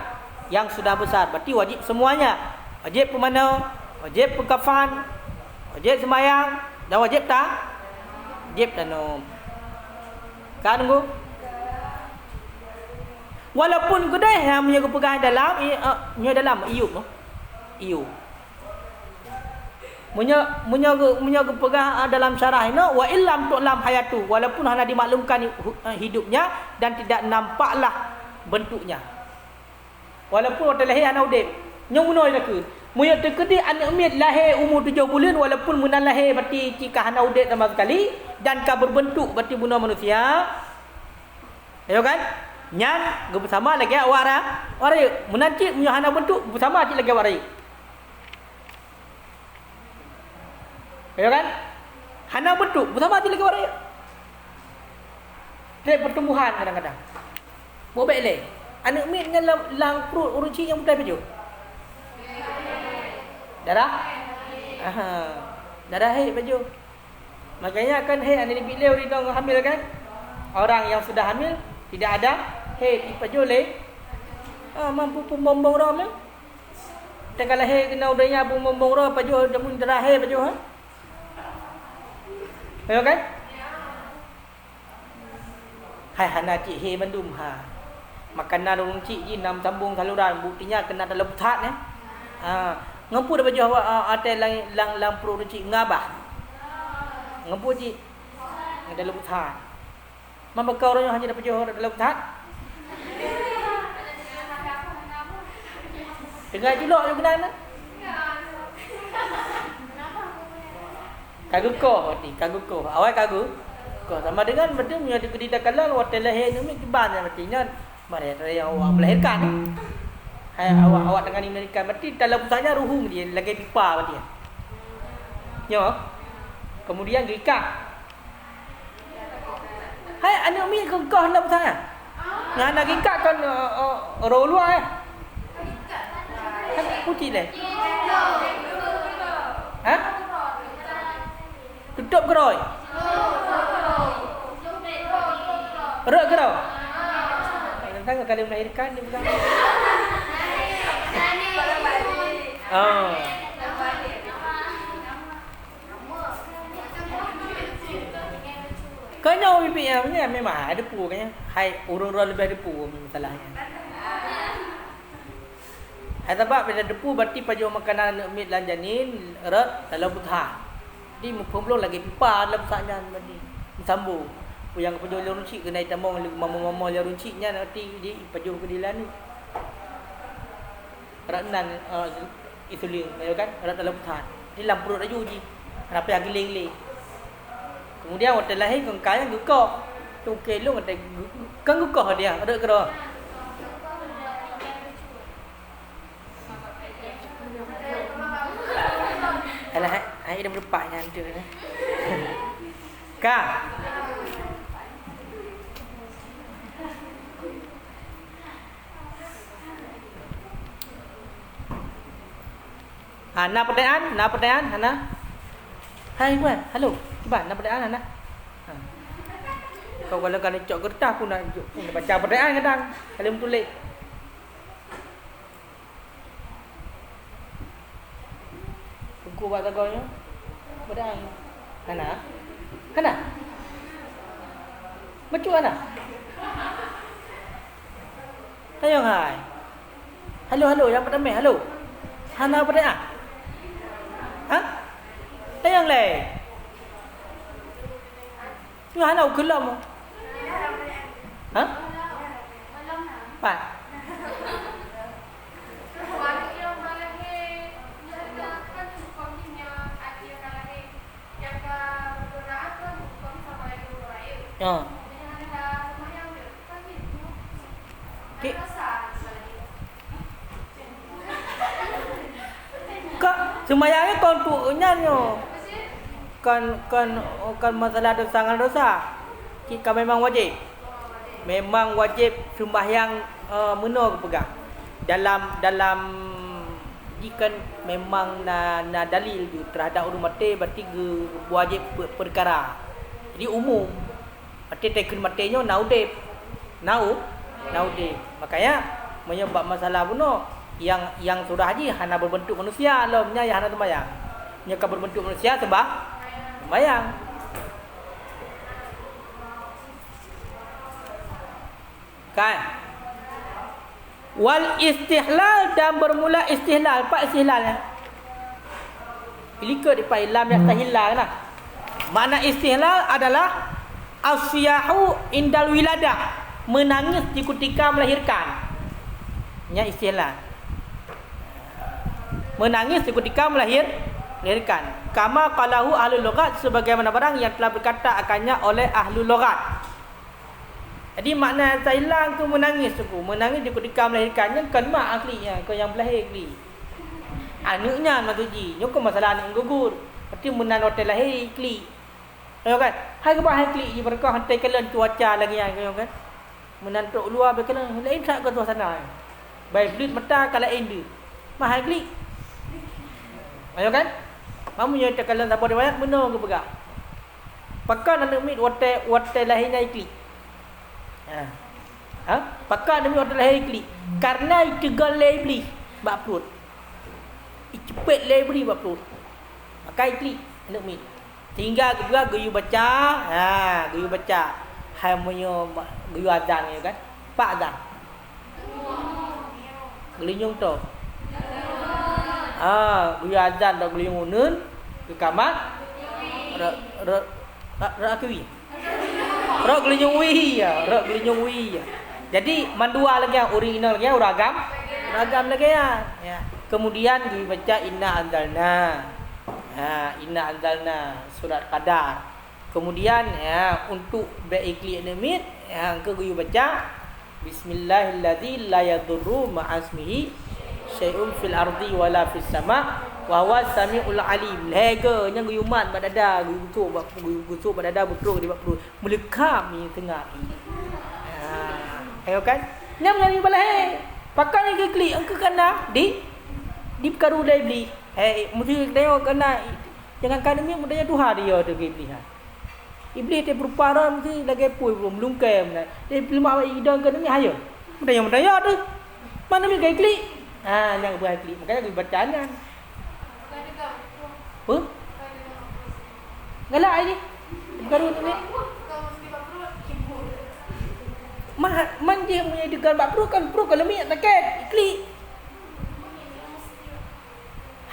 yang sudah besar. Berarti wajib semuanya. Wajib pemana, wajib berkafan, wajib sembahyang, dan wajib tak? Wajib tanam. Kan go? Walaupun kedai yang punya kepegangan dalam iu. Punya kepegangan dalam syarah ini wa illam tu'lam hayatu, walaupun hanya dimaklumkan hidupnya dan tidak nampaklah bentuknya. Walaupun waktu lahir anak udip nyong munoi dah ke. Muya terkedi anak umit lahir umur 7 bulan, walaupun munan lahir berarti jika anak udip sama sekali dan ka berbentuk berarti bunuh manusia. Ya kan? Nyan bersama lagi awara. Orang munan cik punya anak bentuk bersama cik lagi awara. Ya kan? Hana bentuk bersama cik lagi awara. Dia pertumbuhan kadang-kadang. Buat baik leh. Anak umit dengan lang perut orang cik yang mutai baju. Darah? Darah haid baju. Makanya kan haid anak bila orang hamil kan? Orang yang sudah hamil tidak ada haid baju leh. Mampu pembombong ram ya. Dan kalau haid kena udahnya pembombong ram baju jamun darah haid baju Ya kan? Hai hana cik haid bandum makanan orang cik je 6 sambung saluran, buktinya kena dalam putat ya. Ngempu dah baju awak atai lang pro cik ngabah. Ngempu cik dalam putat. Mama kau orang hanya dapat baju dalam putat. Dengar julok je kena. Kaguk ko. Awak kaguk. Kau sama dengan betul punya di dakalan hotel lahir ni kiban mestinya mereka yang awak melahirkan. Hai awak dengan Amerika berarti dalam pusatnya ruhum dia lagi pipa berarti. Ya. Kemudian gika. Hai anak mi kau dalam pusatnya. Nah nak gika kan roh luar Kan putih leh. Tutup geroi. Rek geroi. Tentang kali melahirkan dia bukan. Kanya bibi yang memang ada pu kanya. Hai orang-orang lebih ada pu masalahnya. Hai sebab bila depu berarti paju makanan mit lan janin eret dalam butha. Di belum lagi pipa dalam saknya berarti. Sambung. yang pejuh le runcit kena itamong mama le runcitnya nanti di pejuh ke dilan ni. Raknan itu ling, kan? Rak dalam hutan. Di dalam perut aju ji. Kenapa yang giling-giling. Kemudian waktu lahir kengkang yang gukok. Tu kelong ada kan gukok dia, ada ke dah. Alah, ai dah berpak yang tu. Ka. Nak pertanyaan, Hana? Hai Iwan, halo. Iwan, nak pertanyaan Hana? Kau kalau cok kertas pun nak baca pertanyaan kadang. Kalau tulis. Buku buat tagonya. Pertanyaan. Hana? Macam mana? Ayo hai. Halo, yang pertama, halo. Hana pertanyaan. Tayang le. Tu Hana ukelam. Pak. Semayangnya kon tuanya nyo. Kan masalah dosa dengan dosa. Kita memang wajib. Memang wajib sembahyang menor pegang. Dalam jika memang na dalil tu terhadap urut mati berarti wajib perkara. Jadi umum. Mati tekun matinya naudep. Naudep. Makanya menyebab masalah bunuh yang sudah haji hana berbentuk manusia lomnya ya hana sembahyang. Nya ka berbentuk manusia sembahyang. Kan? Wal istihlal dan bermula istihlal. Pak istihlalnya. Pilih di pak lam yang tahillal nah. Makna istihlal adalah asyahu indal wiladah. Menangis di ketika melahirkan. Nya istihlal. Menangis ketika melahirkan. Kama qalahu ahlul lughat, sebagaimana barang yang telah berkata akannya oleh ahlul lughat. Jadi makna Thailand tu menangis tu. Menangis ketika melahirkannya kan mak aklinya kau yang berlahir akli. Anaknya matuji, nyoko masalah anak gugur. Berarti menan hotel lahir akli. Ayo kan? Hai ke bahai akli berkah hantai kalian cuaca lagi yang kau kan. Menan tok luar berkenan lain tak ke suasana. Baik blit mata kalau ini. Mahal akli. Ayo kan? Mamu nya takalan apa riwayat benar ke pegang. Pakai anak mit wate lahirnya ikli. Pakai demi wate lahir ikli. Karena itegal lebli bab perut. Cepet lebli bab perut. Pakai ikli anak mit. Sehingga kedua guyu baca, guyu baca. Hamunyo guyu azan ya kan? Pak azan. Gelinyung tu. Guyu azan dak gelinyung nun ke kamar. Rak kewi. Rak gelinyung wi ya, rak gelinyung wi ya. Jadi mandua lagi yang original lagi ragam lagi ya. Kemudian dibaca inna anzalna. Inna anzalna surat Qadar. Kemudian ya untuk beikli nemit yang ke guyu baca bismillahilladzi la yadurru ma'asmihi syai'un fil ardi wala fis sama' wa huwa samiul alim. Lega nya guyuman badada guyu gutuk badada betul di bakru melekam ni tengah. Ayo kan? Nyam nyari balai. Pakai ni klik angka kana di perkaru dah beli. Mesti tengok kena jangan kan ni mudahnya Tuhan dia tu iblis. Iblis dia berupa orang mesti lagi pui belum lungkai mana. Dia film awak idang kan ni hayo. Mudahnya tu. Mana ni klik? Jangan buat klik. Makanya dia bacaan kan. Apa? Galak ini. Perkaru ni. Manja punya dekat bab perut kan kalau minyak sakit klik.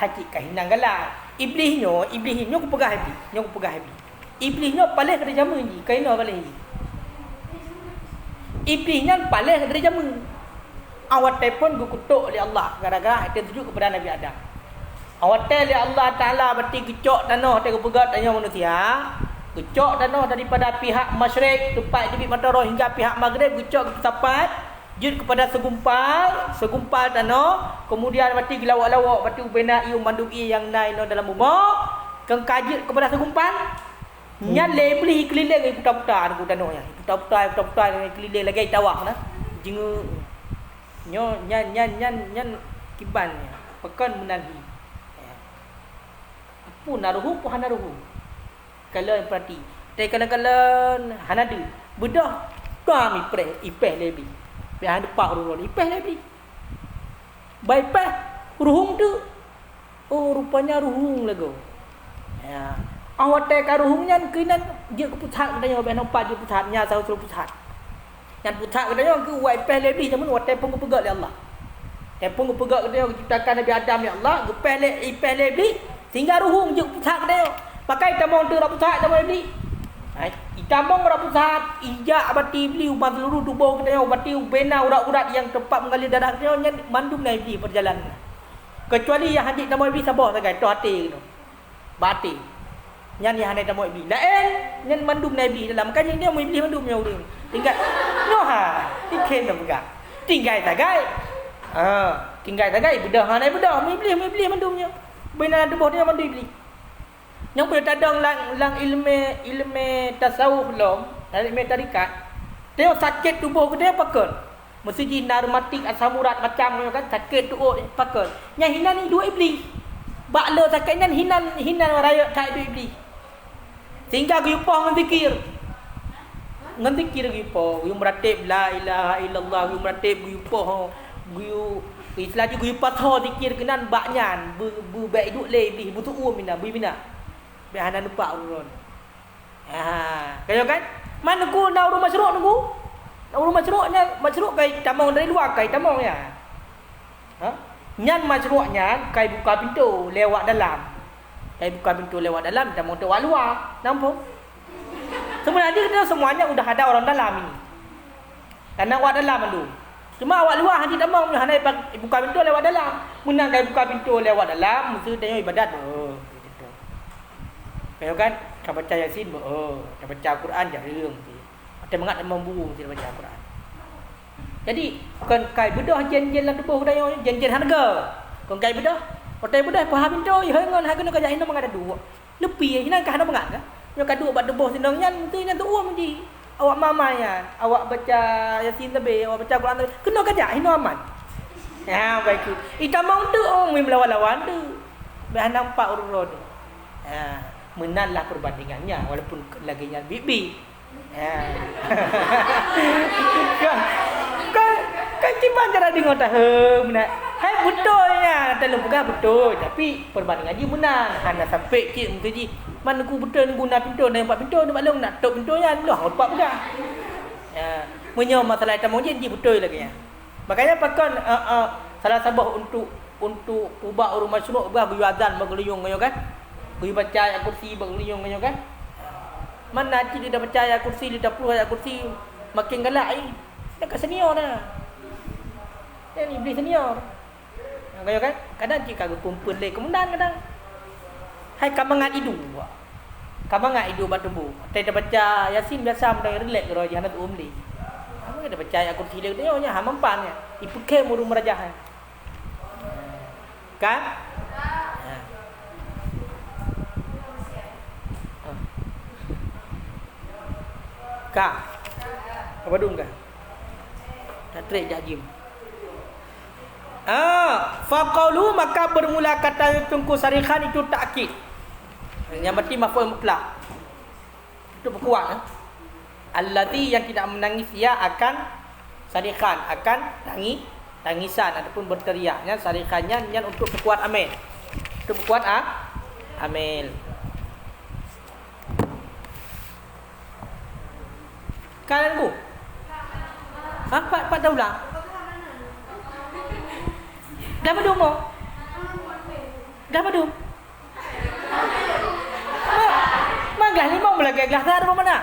Haji kahinang galak. Iblisnya aku pegang habis. Iblisnya paling kena jamu ni. Kaina paling ni. Iblisnya paling dari jama. Awat telefon gu kutuk oleh Allah gara-gara dia tuju kepada Nabi Adam. Awat oleh Allah Taala berarti gecok tanah tengok pegat tanya manusia. Gecok tanah daripada pihak masyrik tempat di matahari hingga pihak maghrib gecok tepat jud kepada segumpal tanah, kemudian berarti gelawak-lawak berarti ubena iu mandum i yang naik no dalam rumah keng kajit kepada segumpal nyan lebli keliling putar-putar ku tanah ya putar-putar keliling lagi tawak nah jingu nyo nyan kiban pekan menanhi apa naruhu puhan naruhu kalau perhati tapi kadang-kadang hanadu bedah kami ipeh lebih biar depak urun ipeh lebih baipeh ruhung tu oh rupanya ruhung lagu ya awak tak ruhungnya kinan dia keputat katanya biar nampak dia putatnya suruh putat yang putat katanya ke waipeh lebih namun watai pun kepegat oleh Allah tepung kepegat katanya ciptakan Nabi Adam ya Allah gepeh ipeh lebih sehingga ruhung je putat katanya pakai tamong tu putat tamong lebih itamong rapusahat ijak abati beli umat seluruh tubuh kita abati ubena urat-urat yang tempat mengalir darah kita nya mandum nai beli perjalanan kecuali yang haji tamu beli sabah sagai tu hati tu bati nyan yang hanai tamu beli lain nyan mandum nai beli dalam kan dia mau beli mandum nya urang tinggal noha iken dah buka tinggal sagai tinggal sagai bedah hanai bedah mau beli mandumnya bena tubuh dia mandum beli yang boleh tadang lang ilmu tasawuf belum, ilmu tarikat. Dia sakit tubuh dia pakon. Mesti di narmatik asamurat macam kan sakit tu pakon. Yang hinan ni dua iblis. Bakla sakitnya hinan raya tak iblis. Sehingga guyupah dengan zikir. Dengan zikir guyupah, guyu meratib la ilaha illallah, guyu meratib guyupah, guyu Islam guyupah tho zikir kenan baknyan, baik duk le iblis, butu mina, bina. Biar anda lupa urun. Kaya kan? Mana ku nak urun masyruk nunggu? Nak urun masyruknya, masyruk kai tamong dari luar kai tamong ya. Nyan masyruknya kai buka pintu lewat dalam. Kai buka pintu lewat dalam tamong tu luar. Nampak? Sebenarnya kita semuanya sudah ada orang dalam ini. Karena awak dalam dulu. Cuma awak luar hati tamong hanya buka pintu lewat dalam. Menang kai buka pintu lewat dalam mesti tengok ibadat. Kaya kan kau baca Yasin kau baca Quran jeរឿងada mengat memburu mesti baca Quran. Jadi bukan kai bedah jen-jen lah tubuh dah jen-jen harga. Kon kai bedah, otai bedah faham pintu ya ngon ha kena kaya hina mengat dua. Lepi hina kah ada mengat dah. Yo kadu bat tubuh sindang nyan mesti nyan tu mesti. Awak mamanya, awak baca Yasin tabe, awak baca Quran tabe. Kena kaya hina aman. Ya baik tu. Itamang tu mi melawan-lawan tu. Biar nampak urut. Menanlah perbandingannya walaupun laginya bibi. Kan cuma cara dengar tahu nak. Hai betul ya, telung pegah betul tapi perbandingan dia menang. Hana sampai cik mesti mana ku betul ni guna pintu dan empat pintu ni maklum nak tok pintu nya dah empat pegah. Menyo masalah tamu je betul lagi ya. Makanya pakon salah sabah untuk ubah urus masyruk bah buyu azan bergeluyung kan. Buyu baca ayat kursi bergeluyung kan. Mana cik dia dah baca ayat kursi, dia dah puluh ayat kursi makin galak ai. Dia kat senior dah. Dia ni iblis senior. Kaya kan? Kadang cik kagak kumpul le kemudian kadang. Hai kamangat idu. Kamangat idu batu bu. Dia dah baca Yasin biasa mendang relax ro jahanat umli. Apa dia baca ayat kursi dia nya hamampannya. Ipuke muru merajah. Kan? Kak. Apa dong kak? Tak trek jajim. Faqalu maka bermula kata tungku sarikhan itu takkid. Yang berarti maf'ul mutlaq. Itu berkuat. Allazi yang tidak menangis ia akan sarikhan, akan tangisan ataupun berteriaknya sarikhannya yang untuk berkuat amil. Untuk berkuat amil. Kalian ku? Pak Daulah. Dah bedum mo? Dah bedum? Magah limau melagay glas dari mana?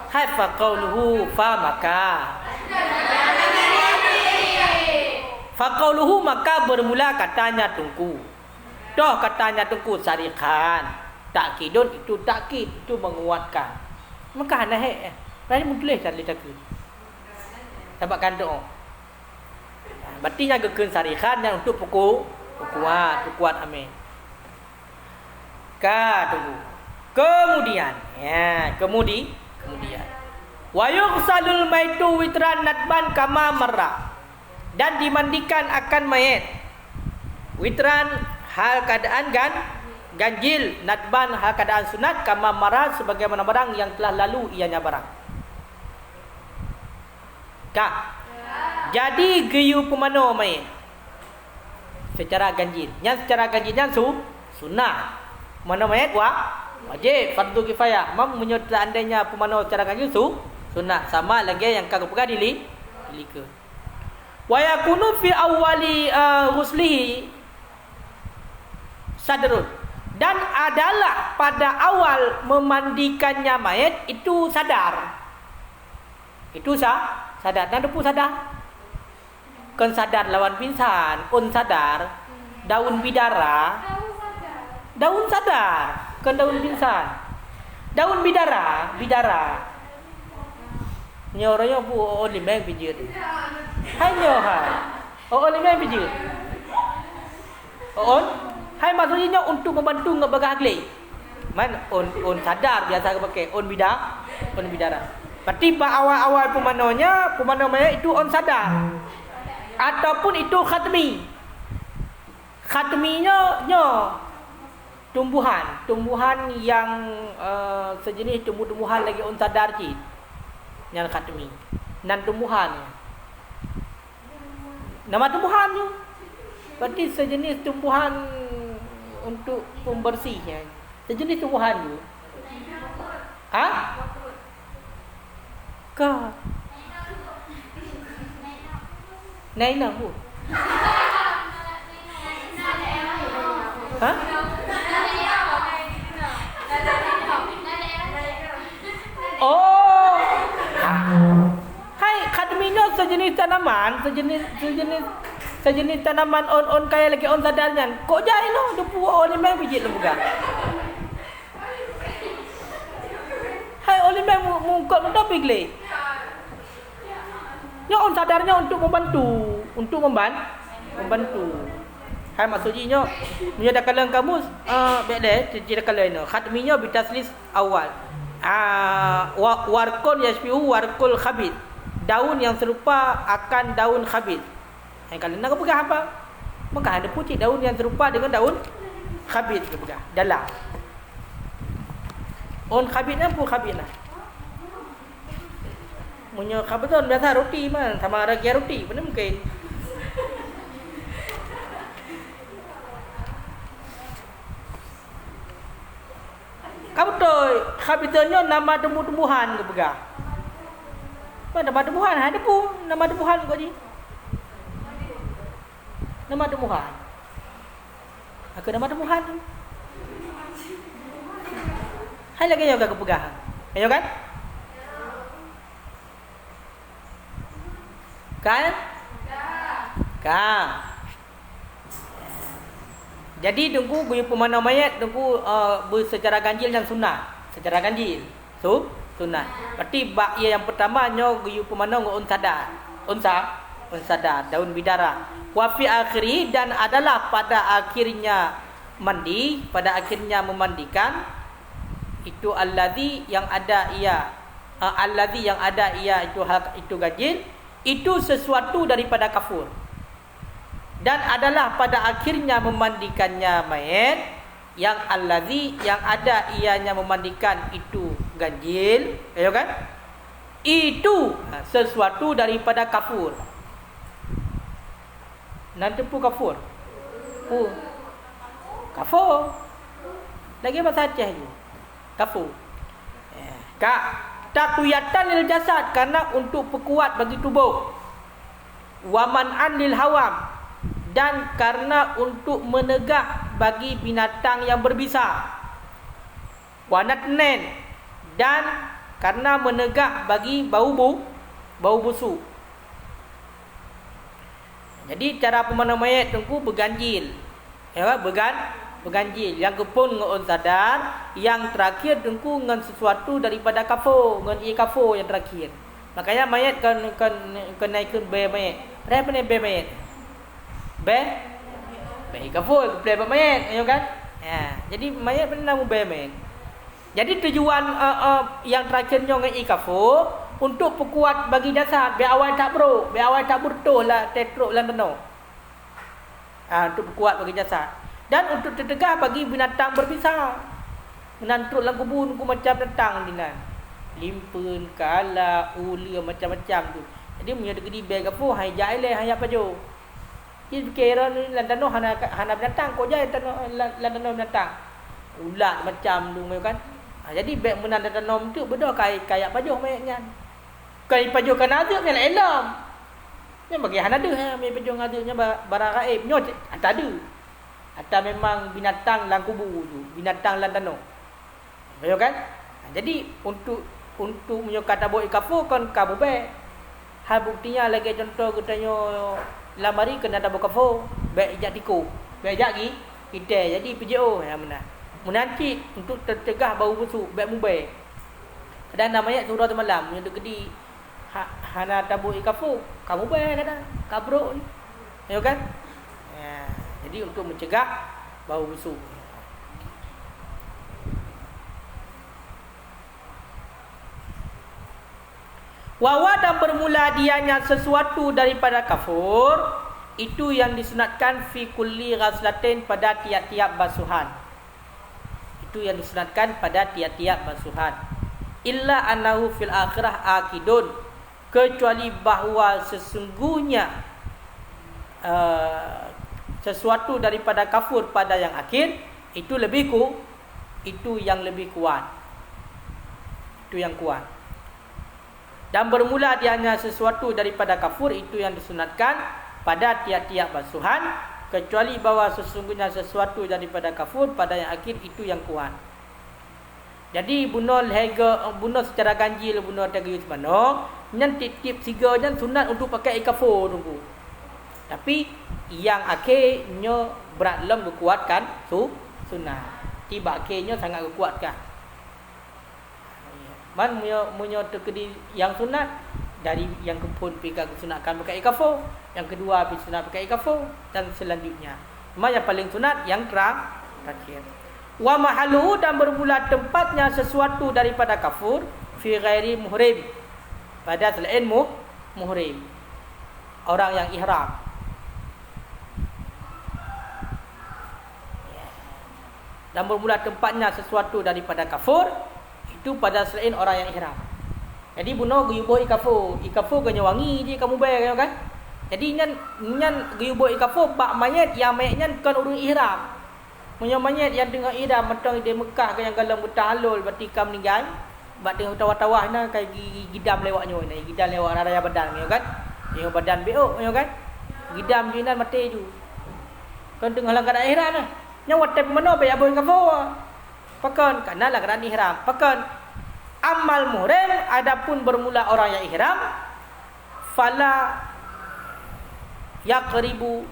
Hai faqauluhu fa maka bermula katanya tungku. Toh katanya tungku sarikhan. Takkidun itu takkid, itu menguatkan. Maka naik Berarti mungkin cari takkid. Sebab kandung. Berarti yang gekun sarikhan yang untuk kuat amin. Tunggu. Kemudian wa yughsalul maitu witran nadban kama marra, dan dimandikan akan mayat witran hal keadaan ganjil, nadban hal keadaan sunat, kama marra sebagaimana barang yang telah lalu ianya barang. Jadi geyu pemano mayat secara ganjil. Yang secara ganjil yang sunnah. Mana mayat wajib, fardu kifayah. Mam menyebut andainya pemano secara ganjil sunnah, sama lagi yang kagak pegah dilika. Wa yakunu fi awwali ghuslihi sadrun, dan adalah pada awal memandikannya mayat itu sadar. Itu sadar. Dan depu sadar. Kan sadar lawan pingsan, sadar. Daun bidara. Daun sadar, kan daun pingsan. Daun bidara. Nyoranya bu oli meng pijit. Hai oli meng pijit. Hai maksudnya untuk membantu ngebagagli. On sadar biasa pakai on bidara. Berarti awal-awal pemano mayat itu on sadar. Ataupun itu khatmi. Khatminya tumbuhan yang sejenis tumbuhan lagi on sadar cik. Yang khatmi. Dan tumbuhan. Nama tumbuhannya. Berarti sejenis tumbuhan untuk pembersihnya. Sejenis tumbuhan tu. Naina bu. Hai khadminya sejenis tanaman, sejenis tanaman on kaya lagi on sadarnya. Kok jahil no depu on memang pijit lu bukan. Hai on memang mungkot mudah pigle. Ya on sadarnya untuk membantu. Hai maksudnya punya dalam kamus beda cerita kalau khatminya bitaslis awal. Warqul yashbihu warqul khabith. Daun yang serupa akan daun khabith. Kalau nak pegang apa? Maka ada putih daun yang serupa dengan daun khabith ke pegang dalam. On khabithnya pun khabith lah. Punya khabithon biasa roti mah sama ragi roti mana mungkin. Kamu tahu khabithonnya nama tumbuhan ke pegang. Nama tumbuhan ada pun nama tumbuhan kau ni. Nama tumbuhan. Aku nama tumbuhan tu. Hai lagi yang kau pegang. Ayo kan? Kan? Jadi tunggu guyup pemana mayat tunggu secara ganjil yang sunnah. Secara ganjil. Sunnah. Berarti bak ia yang pertama nyo guyup pemana on sadar. On sadar daun bidara. Wa fi akhiri, dan adalah pada akhirnya mandi, pada akhirnya memandikan itu allazi yang ada ia itu ganjil, itu sesuatu daripada kafur. Dan adalah pada akhirnya memandikannya mayat yang allazi yang ada ianya memandikan itu ganjil, ya kan? Itu sesuatu daripada kafur. Nanti pun kafur. Kafur. Lagi bahasa Aceh je. Kafur. Taqwiyatan lil jasad, karena untuk perkuat bagi tubuh. Wa man'an lil hawam, dan karena untuk menegah bagi binatang yang berbisa. Wa natnen, dan karena menegak bagi bau busuk. Jadi cara pemandang mayat tengku berganjil. Ya, berganjil. Yang kepun ngon sadar, yang terakhir tengku ngan sesuatu daripada kafur, ngan kafur yang terakhir. Makanya mayat kan naikkan be mayat. Berapa ni be mayat? Be kafur, be mayat, ya kan? Ya, jadi mayat pernah nama be mayat. Jadi tujuan yang terakhirnya ngan kafur untuk perkuat bagi jasad, biar awal tak buruk, biar awal tak burtuh lah tetruk lan tenau. Untuk perkuat bagi jasad. Dan untuk tertegah bagi binatang berbisa. Menantruk dalam kubur ku macam datang dinan. Limpun, kala, ular macam-macam tu. Jadi punya degedi beg apa hai jaile hai apa jo. Jadi kira lan tenau hana binatang ko jai lan tenau binatang. Ulat macam tu kan. Jadi beg menan tenau tu bedo kayak apa jo mayatnya. Kai pajo kan ada kan elam. Yang bagi han ada mai pajo ngadanya barang gaib nyo tak ada. Atau memang binatang dalam kubur tu, binatang dalam tanah. Betul kan? Jadi untuk menyokata buat kafur kan kamu be. Hal buktinya lagi contoh katanya lamari kena ada buat kafur, be ijak tiku. Be ijak gi kita jadi PJO yang mana. Menanti untuk tercegah bau busuk, be mube. Dan namanya surah malam yang degedi hana tabu ikafu kamu bayar dah kabrok ni ya kan ya, jadi untuk mencegah bau busuk. Wawa dan bermula dianya sesuatu daripada kafur itu yang disunatkan fi kulli ghaslatin pada tiap-tiap basuhan. Itu yang disunatkan pada tiap-tiap basuhan. Illa annahu fil akhirah akidun, kecuali bahawa sesungguhnya sesuatu daripada kafur pada yang akhir itu itu yang lebih kuat. Itu yang kuat. Dan bermula dianya sesuatu daripada kafur itu yang disunatkan pada tiap-tiap basuhan, kecuali bahawa sesungguhnya sesuatu daripada kafur pada yang akhir itu yang kuat. Jadi bunuh secara ganjil bunuh tegayus mana nyan tip-tip siga nyan sunat untuk pakai kafur tunggu. Tapi yang akhirnya berat lem kuatkan sunat. Tiba akhirnya sangat kuatkan. Man munyo tekedi yang sunat dari yang kepun pika sunatkan pakai kafur, yang kedua pi sunat pakai kafur dan selanjutnya. Cuma yang paling sunat yang terakhir. Wa mahalluhu dan bermula tempatnya sesuatu daripada kafur fi ghairi muhrim, pada selain muhrim, orang yang ihram. Dan bermula tempatnya sesuatu daripada kafur itu pada selain orang yang ihram. Jadi bunuh guyubuh ikafur kena wangi je kamu bayar kan. Jadi nyan guyubuh ikafur bak mayat yang mayatnya kan urung ihram. Punya mayat yang tengah ihram matang di Mekah ke yang galang bertahalul batika meninggal, bak tengah tawah-tawah na kai gidam lewatnya ni, gidam lewat raya badan ni kan. Tengok badan beok ni kan. Gidam jinan mati ju. Kan tengah lang keadaan ihram nah. Nya watai mana bayar boy kafur. Pakan karena lang keadaan ihram. Pakan amal muhrim adapun bermula orang yang ihram fala yaqribu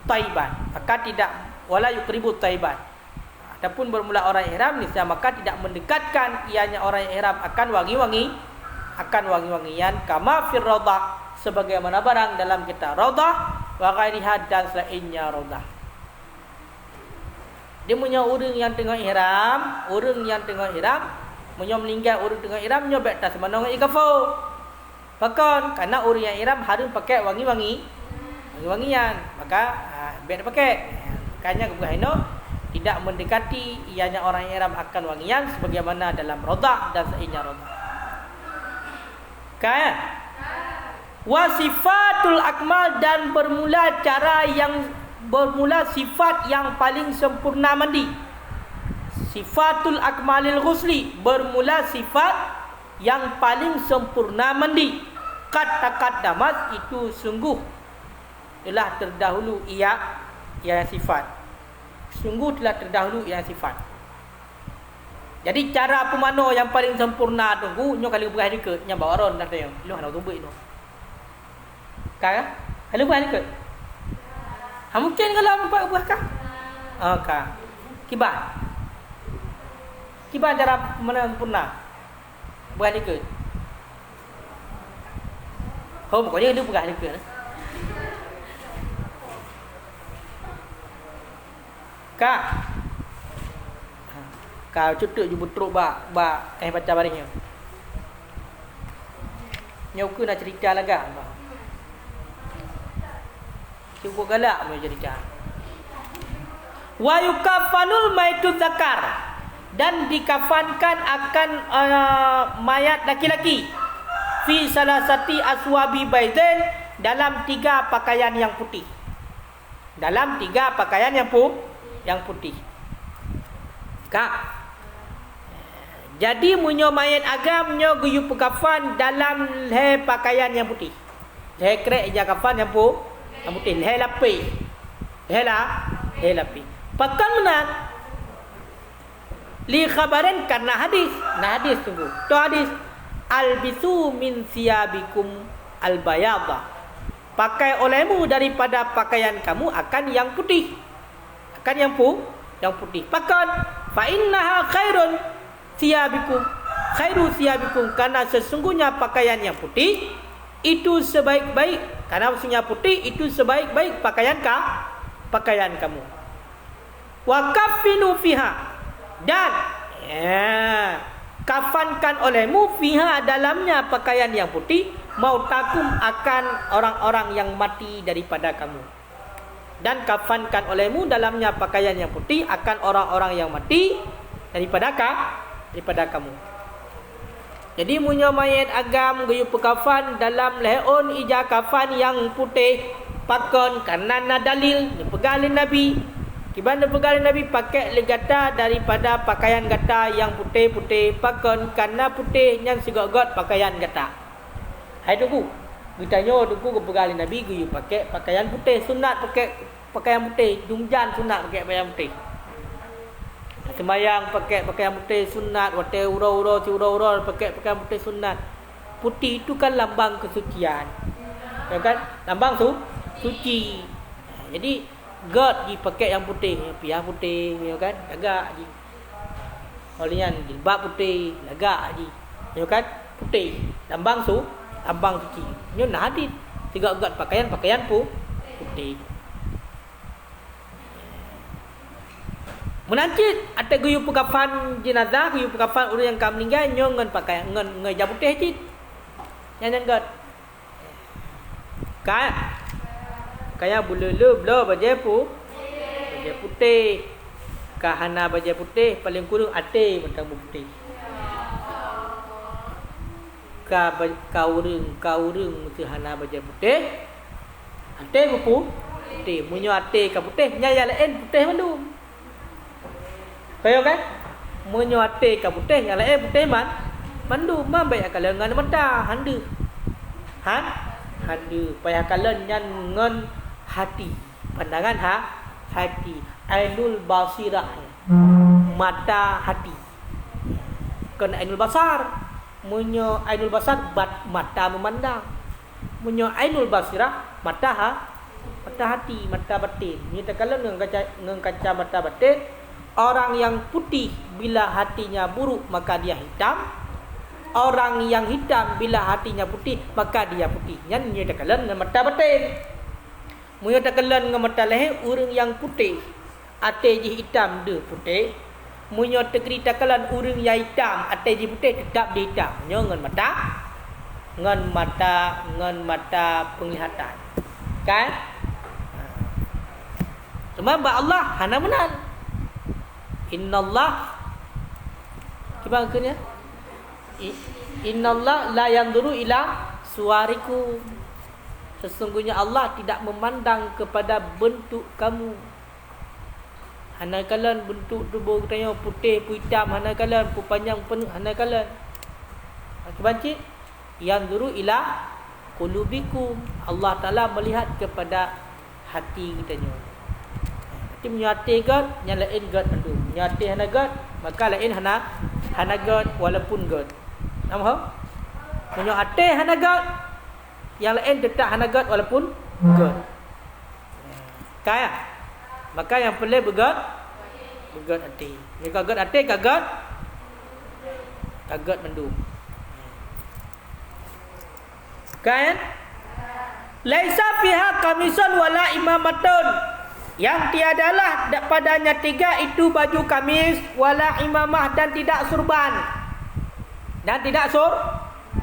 taiban, maka tidak wala yuqribu taiban. Adapun bermula orang ihram niscaya maka tidak mendekatkan ianya orang yang ihram akan wangi-wangian kama fir radah, sebagaimana barang dalam kitab radah wa ghairiha dan selainnya radah. Dia punya orang yang tengah ihram, punya meninggal orang tengah ihram nyobek tas mana orang ikafur. Bahkan karena orang yang ihram harus pakai wangi-wangian, maka biar pakai. Makanya kebuahino tidak mendekati ianya orang yang ihram akan wangian sebagaimana dalam radah dan selainnya radah. Kaya wasifatul akmal dan bermula sifat yang paling sempurna mandi. Sifatul akmalil ghusli, bermula sifat yang paling sempurna mandi. Kat damas itu sungguh telah terdahulu ia sifat. Sungguh telah terdahulu ia sifat. Jadi cara pemano yang paling sempurna tu nyo kalau beras dekat nya bawa ron dah tengok. Lu nak tumbuk tu. Kan? Kalau beras dekat. Mungkin kalau nampak beras kah? Kan. Kibat. Kibat cara mana sempurna. Beras dekat. Oh, pokoknya dia beras dekat. Kak. Kau cutuk je betruk ba baca baringnya. Nyok nak cerita lagi. Cukup galak punya cerita. Wa yukafanul maitu zakar, dan dikafankan akan mayat laki-laki fi salasati aswabi baidain, dalam 3 pakaian yang putih. Dalam 3 pakaian yang putih. Kak. Jadi munyo mayat agam nyo guyu kafan dalam leher pakaian yang putih. Leher krek je kafan yang putih. Leher lapi. Leher lapi. Pakan menang. Li khabaran karena hadis. Nah hadis tunggu. Tu hadis. Albisu min siyabikum albayadha. Pakai olehmu daripada pakaian kamu akan yang putih. Akan yang putih. Pakan. Fa innaha khairun siyabikum, khairu siyabikum, karena sesungguhnya pakaian yang putih itu sebaik-baik, karena maksudnya putih itu sebaik-baik pakaian kamu. Wa kafinu fiha, dan kafankan olehmu fiha, dalamnya pakaian yang putih, mautakum, akan orang-orang yang mati daripada kamu. Dan kafankan olehmu dalamnya pakaian yang putih akan orang-orang yang mati daripada kamu. Jadi munyo mayat agam guyu pekafan dalam leon ija kafan yang putih pakon karena dalil dipegalin Nabi. Kiban dipegalin Nabi pakai legata daripada pakaian gata yang putih-putih pakon karena putih yang sigot-got pakaian gata. Hai tuku. Ditanya tuku kepegalin Nabi guyu pakai pakaian putih, sunat pakai pakaian putih, jungjan sunat pakai pakaian putih. Sembayang pakai pakaian putih sunat, wate ura-ura pakai pakaian putih sunat. Putih itu kan lambang kesucian. Ya kan? Lambang suci. Jadi God dipakai yang putih, piah putih, ya kan? Lagak je. Olian jilbab putih, lagak je. Ya kan? Putih, lambang suci. Nyo nah hadis. Tiga God pakaian putih. Menancit atau guyu pekafan jenazah, guyu pekafan orang yang kam meninggal nyo ngan pakai ngan ngejab putih cit. Nyan gat. Kaya bululu blo baje putih. Kahana baje putih paling kurang ate mentang putih. Kaurung mesti hana baje putih. Ate putih, munyo ate ka putih, nya lain putih mandum. Kaya kan? Munyo ate ka putih, yang lain putih mandu mambai akalan ngan mata handu. Handu payah akalan nyan ngan hati. Pandangan hati. Ainul basirah. Mata hati. Kan ainul basar. Munyo ainul basar mata memandang. Munyo ainul basirah mata hati, mata batin. Ni takalan ngan kaca mata batin. Orang yang putih bila hatinya buruk maka dia hitam. Orang yang hitam bila hatinya putih maka dia putih. Nyan nya takalan dengan mata batin. Munyo takalan dengan mata leher orang yang putih. Ate je hitam de putih. Munyo tegri takalan orang yang hitam ate je putih tetap dia hitam. Nyo ngan mata penglihatan. Kan? Cuma Allah hana menang. Innallah Coba akhirnya Innallah la yanzuru ila suwarikum. Sesungguhnya Allah tidak memandang kepada bentuk kamu. Hanakalan bentuk tubuh katanya putih, hitam, hanakalan panjang penuh, hanakalan. Kebancit yanzuru ila qulubikum. Allah Taala melihat kepada hati katanya. Menyati God, nyalain God andu. Menyati hana God, maka lain hana god walaupun god. Nampak? Munyo ate hana god, yang lain tetap hana god walaupun god. Kaya. Maka yang perlu bergod ate. Jika god ate kagat mendung. Kan? Laisa fiha kamisun wala imamatun. Yang tiadalah padanya tiga itu baju kamis wala imamah dan tidak surban.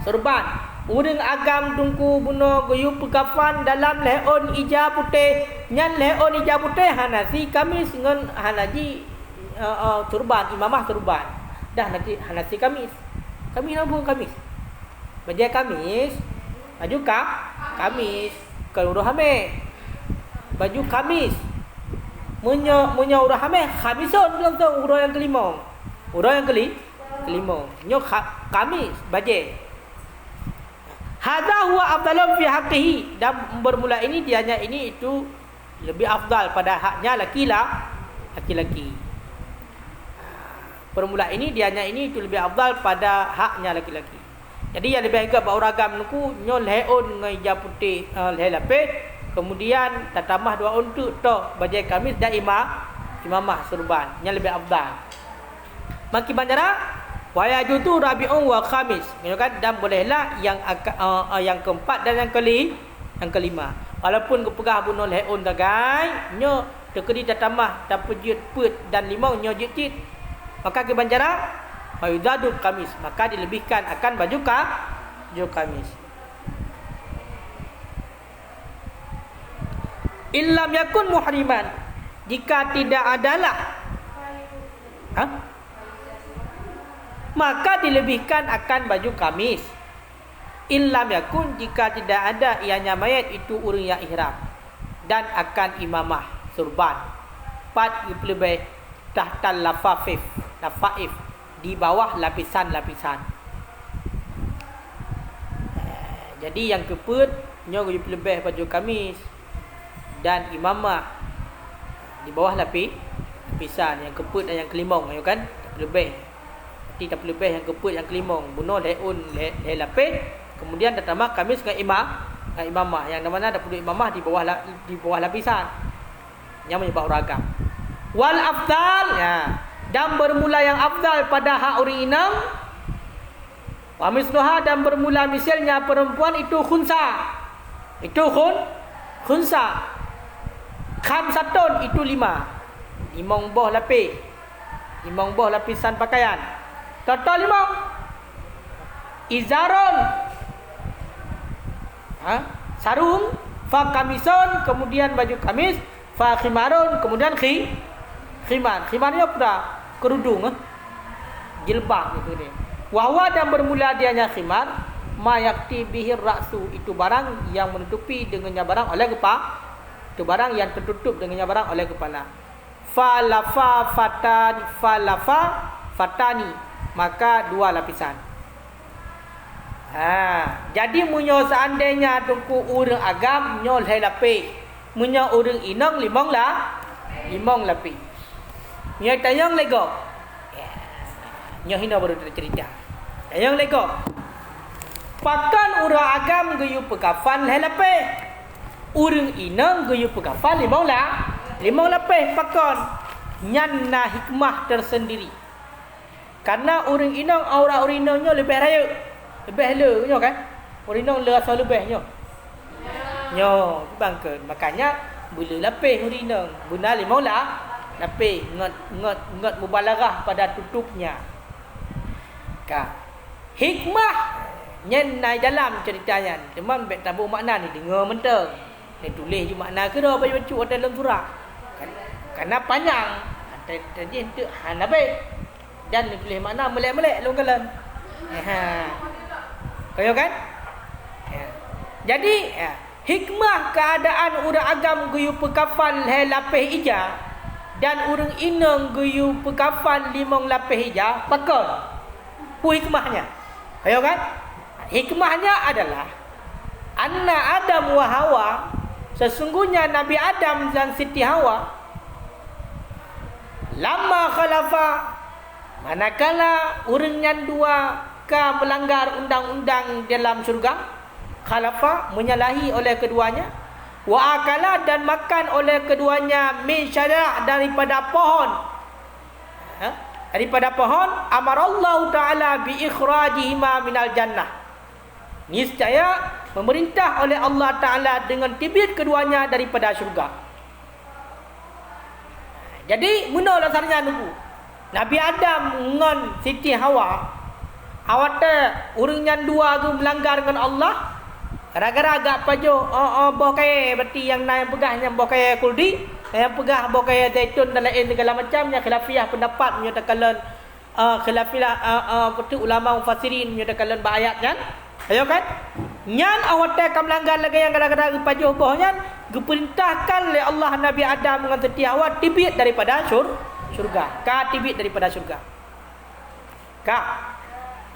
Surban. Urang agam tungku buno goyu pekafan dalam leon ija putih. Nyan leon ija putih hanasi kamis ngan hanaji surban, imamah surban. Dah nanti hanasi kamis. Kamis apa kamis? Baju kamis. Baju kamis. Kalau urahame. Baju kamis. Munyo urahame khamisun belum tu urang yang kelima. Urang yang kelima. Nyo kamis baju. Hadza huwa afdalun fi haqqihi. Dan bermula ini dianya ini itu lebih afdal pada haknya laki-laki. Permula ini dianya ini itu lebih afdal pada haknya laki-laki. Jadi yang lebih baik bau ragam nuku nyol heon ngai hijab putih leh lapis, kemudian tatambah dua untuk to bajai kamis dan imamah surban yang lebih afdal. Maki banjara wa yajutu rabi'un wa khamis. Kan dan bolehlah yang keempat dan yang kelima. Walaupun kepegah bunol heon dagai nyo tekedi tatambah tapujut put dan limau nyo jit. Maka kebanjara fayudadu kamis, maka dilebihkan akan baju kamis. Illam yakun muhriman, jika tidak adalah maka dilebihkan akan baju kamis. Illam yakun, jika tidak ada ianya mayat itu orang yang ihram dan akan imamah surban. 4 lebih tahtal lafaif di bawah lapisan-lapisan. Jadi yang keput nyo lebih baju kamis dan imamah di bawah lapisan. Yang keput dan yang kelimong ayo kan lebih. Tidak lebih yang keput yang kelimong bunuh leun le lapis, kemudian datang kamis dengan imamah yang mana ada perlu imamah di bawah lapisan yang menyebab ragam. Wal afdal dan bermula yang afdal pada hak orang inang wa misluha, dan bermula misalnya perempuan itu khunsa. Itu khunsa. Khamsatun itu 5 boh lapis. 5 boh lapisan pakaian. Total 5. Izarun. Sarung, fa kamison, kemudian baju kamis, fa khimarun, kemudian khimar. Khimarnya apa? Kerudung, jilbab itu dia. Wahwa, dan bermula dianya khimar, ma yakti bihir ra'su, itu barang yang menutupi dengannya barang oleh kepala. Itu barang yang tertutup dengannya barang oleh kepala. Falafa fatani, maka 2 lapisan. Jadi munyo seandainya tungku urang agam nyol hai lapis, munyo urang inang 5 lapis. Nyo tayang lego. Nyo hina baru cerita. Tayang lego. Pakan urang agam geyu pekafan hai lapis. Urang inang geyu pekafan 5 lapis pakan. Nyanna hikmah tersendiri. Karena urang inang aura urinangnya lebih raya. Lebih le kan? Urinang le asal lebihnya. Nyo bangkeun. Makanya bila lapis urinang guna 5 lapis ngot mubalaghah pada tutupnya. Hikmah nyen nai dalam ceritanya. Teman bet tabu makna ni dengar mentang. Ni tulis je makna ke dah baca dalam surah. Karena panjang. Tadi tu hanabe. Dan ni tulis makna melek-melek long kalan. Kaya kan? Jadi hikmah keadaan urang agam guyu pekafan hai lapis ija dan urang inang guyu pekafan 5 lapis ija pakon. Hikmahnya. Kaya kan? Hikmahnya adalah anna Adam wa Hawa, sesungguhnya Nabi Adam dan Siti Hawa lama khalafa Manakala orang yang dua ka melanggar undang-undang dalam syurga, khalafa menyalahi oleh keduanya, wa akala dan makan oleh keduanya min syajara daripada pohon, daripada pohon, amarallahu taala bi ikhrajihima minal jannah. Niscaya memerintah oleh Allah taala dengan tibit keduanya daripada syurga. Jadi mula dasarnya nunggu Nabi Adam dengan Siti Hawa, awak orang yang dua tu melanggar dengan Allah, gara-gara agak pajo boh kaya berarti yang naik pegah yang boh kaya kuldi, yang pegah boh kaya zaitun dan lain segala macamnya, khilafiyah pendapat menyatakan khilafiyah betul ulama mufassirin menyatakan ayat kan. Ayo kan? Nyan awak akan melanggar lagi yang gara-gara pajo boh nyan diperintahkan oleh Allah Nabi Adam dengan Siti Hawa tibit daripada syurga. Ka tibit daripada syurga. Ka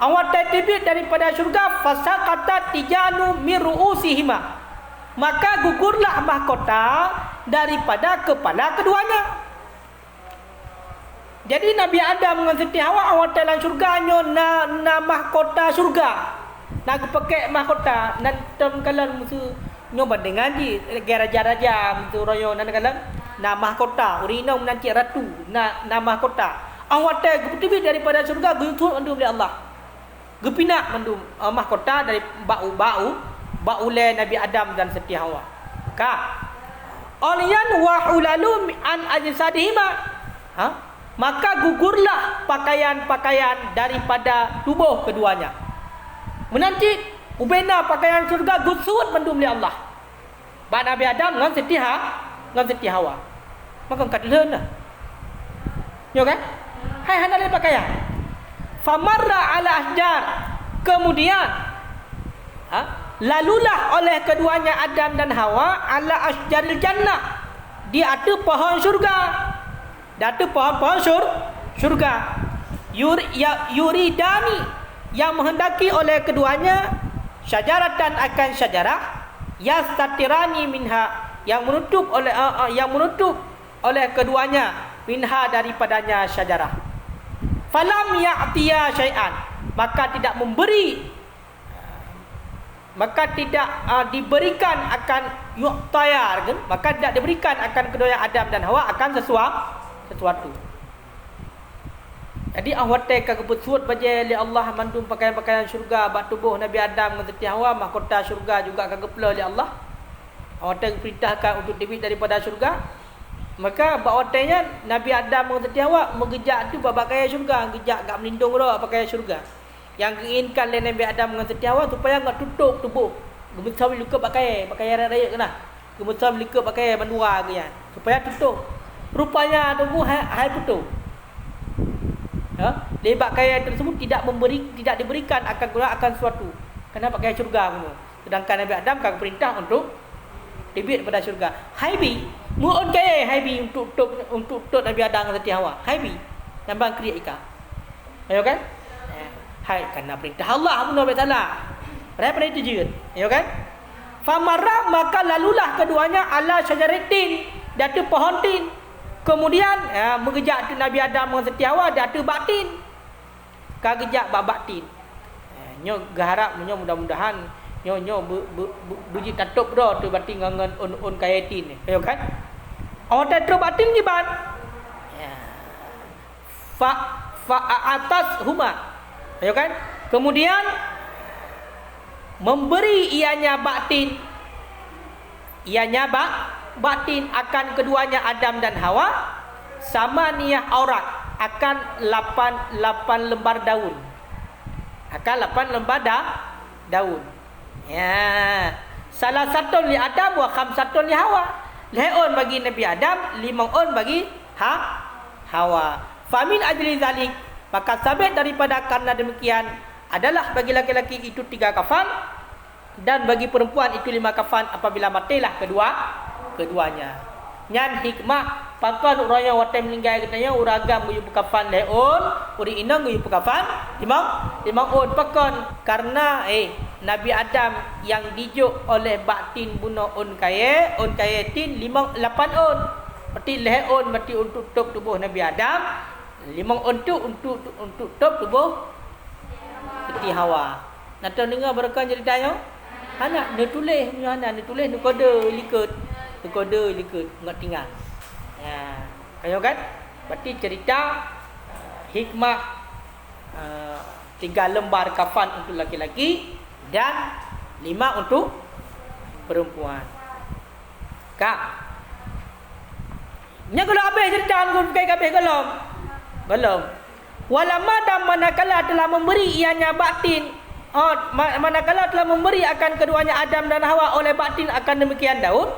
awat tibit daripada syurga, fasaqata tijanu min ru'usihima, maka gugurlah mahkota daripada kepala keduanya. Jadi Nabi Adam dengan Siti Hawa awat dalam syurga nyo na mahkota syurga. Nak pakai mahkota nan tem kalan musuh nyo banding ngaji raja-raja musuh royo nan kalan na mahkota urina menanti ratu na mahkota. Awat tibit daripada syurga gutur andu oleh Allah. Gepinak mendum mahkota dari bau le Nabi Adam dan Siti Hawa. Ka alian wa ulalu an ajsadihima, maka gugurlah pakaian-pakaian daripada tubuh keduanya. Menanti ubena pakaian surga gusut mendum oleh Allah. Ba Nabi Adam dengan Siti Hawa. Maka kadleun dah. Yo kan? Hai handale pakaian. Famarra ala ahjar, kemudian lalulah oleh keduanya Adam dan Hawa ala asjaril jannah, di atas pohon syurga, di atas pohon syurga. Yuridani, yang menghendaki oleh keduanya, syajaratan akan syajarah, yastatirani minha, yang menutup oleh keduanya minha daripadanya syajarah. Falam ya'tiya syai'an, maka tidak diberikan akan yu'tayar, maka tidak diberikan akan kedua Adam dan Hawa akan sesuatu. Jadi awak kebut suat baje li Allah mandum pakaian-pakaian syurga bak tubuh Nabi Adam dengan Siti Hawa, mahkota syurga juga kagepla li Allah. Awak perintahkan untuk tibit daripada syurga. Maka bawatnya Nabi Adam dengan Siti Hawa mengejak tu pakaian syurga, gejak gak melindung ro pakaian syurga. Yang diinginkan oleh Nabi Adam dengan Siti Hawa supaya enggak tutup tubuh. Gemusam luka pakaian raya kena. Gemusam luka pakaian menua kian supaya tutup. Rupanya tubuh hai putus. Lebak kaya tersebut tidak diberikan akan suatu kerana pakaian syurga punya. Sedangkan Nabi Adam kan perintah untuk tibit pada syurga. Haibi muon kaya haibi untuk Nabi Adam dan Siti Hawa. Haibi nambang kriya ika. Ayo kan? Hai kerana perintah Allah Subhanahu wa taala. Pada itu je. Ayo kan? Famarra, maka lalulah keduanya ala syajaratin, di atas pohon tin. Kemudian mengejak Nabi Adam dengan Siti Hawa di atas batin. Kagejak batin. Nyo garap nyo mudah-mudahan nyo buji tatup ro tu batin ngan on kayatin. Ayo kan? Awak tu batin di ban. Fa atas huma. Ayo kan? Kemudian memberi ianya batin. Ianya batin akan keduanya Adam dan Hawa sama niyah aurat akan 8 lembar daun. Akan 8 lembar daun. Ya. Salah satu li Adam wa khamsatun li Hawa. Leon bagi Nabi Adam, 5 on bagi Hawa. Famin ajli zalik, maka sabit daripada karena demikian adalah bagi laki-laki itu 3 kafan dan bagi perempuan itu 5 kafan apabila matilah keduanya. Nyan hikmah papan urang watai meninggal katanya uragam guyu kafan leon, uri inang guyu kafan limang on pakon karena Nabi Adam yang dijuk oleh batin bunuh on kaya tin 8 on. Berarti leon berarti untuk tubuh Nabi Adam Limang untuk top tubuh Siti Hawa. Nak tahu dengar berkah cerita yo? Anak dia tulis punya anak dia tulis dia kode likut. Dia kode likut enggak tinggal. Ya, kayo kan? Berarti cerita hikmah 3 lembar kafan untuk laki-laki dan 5 untuk perempuan. Kak. Nya kalau habis cerita aku pakai habis belum? Belum. Walamma dan manakala telah memberi ianya batin. Manakala telah memberi akan keduanya Adam dan Hawa oleh batin akan demikian Daud.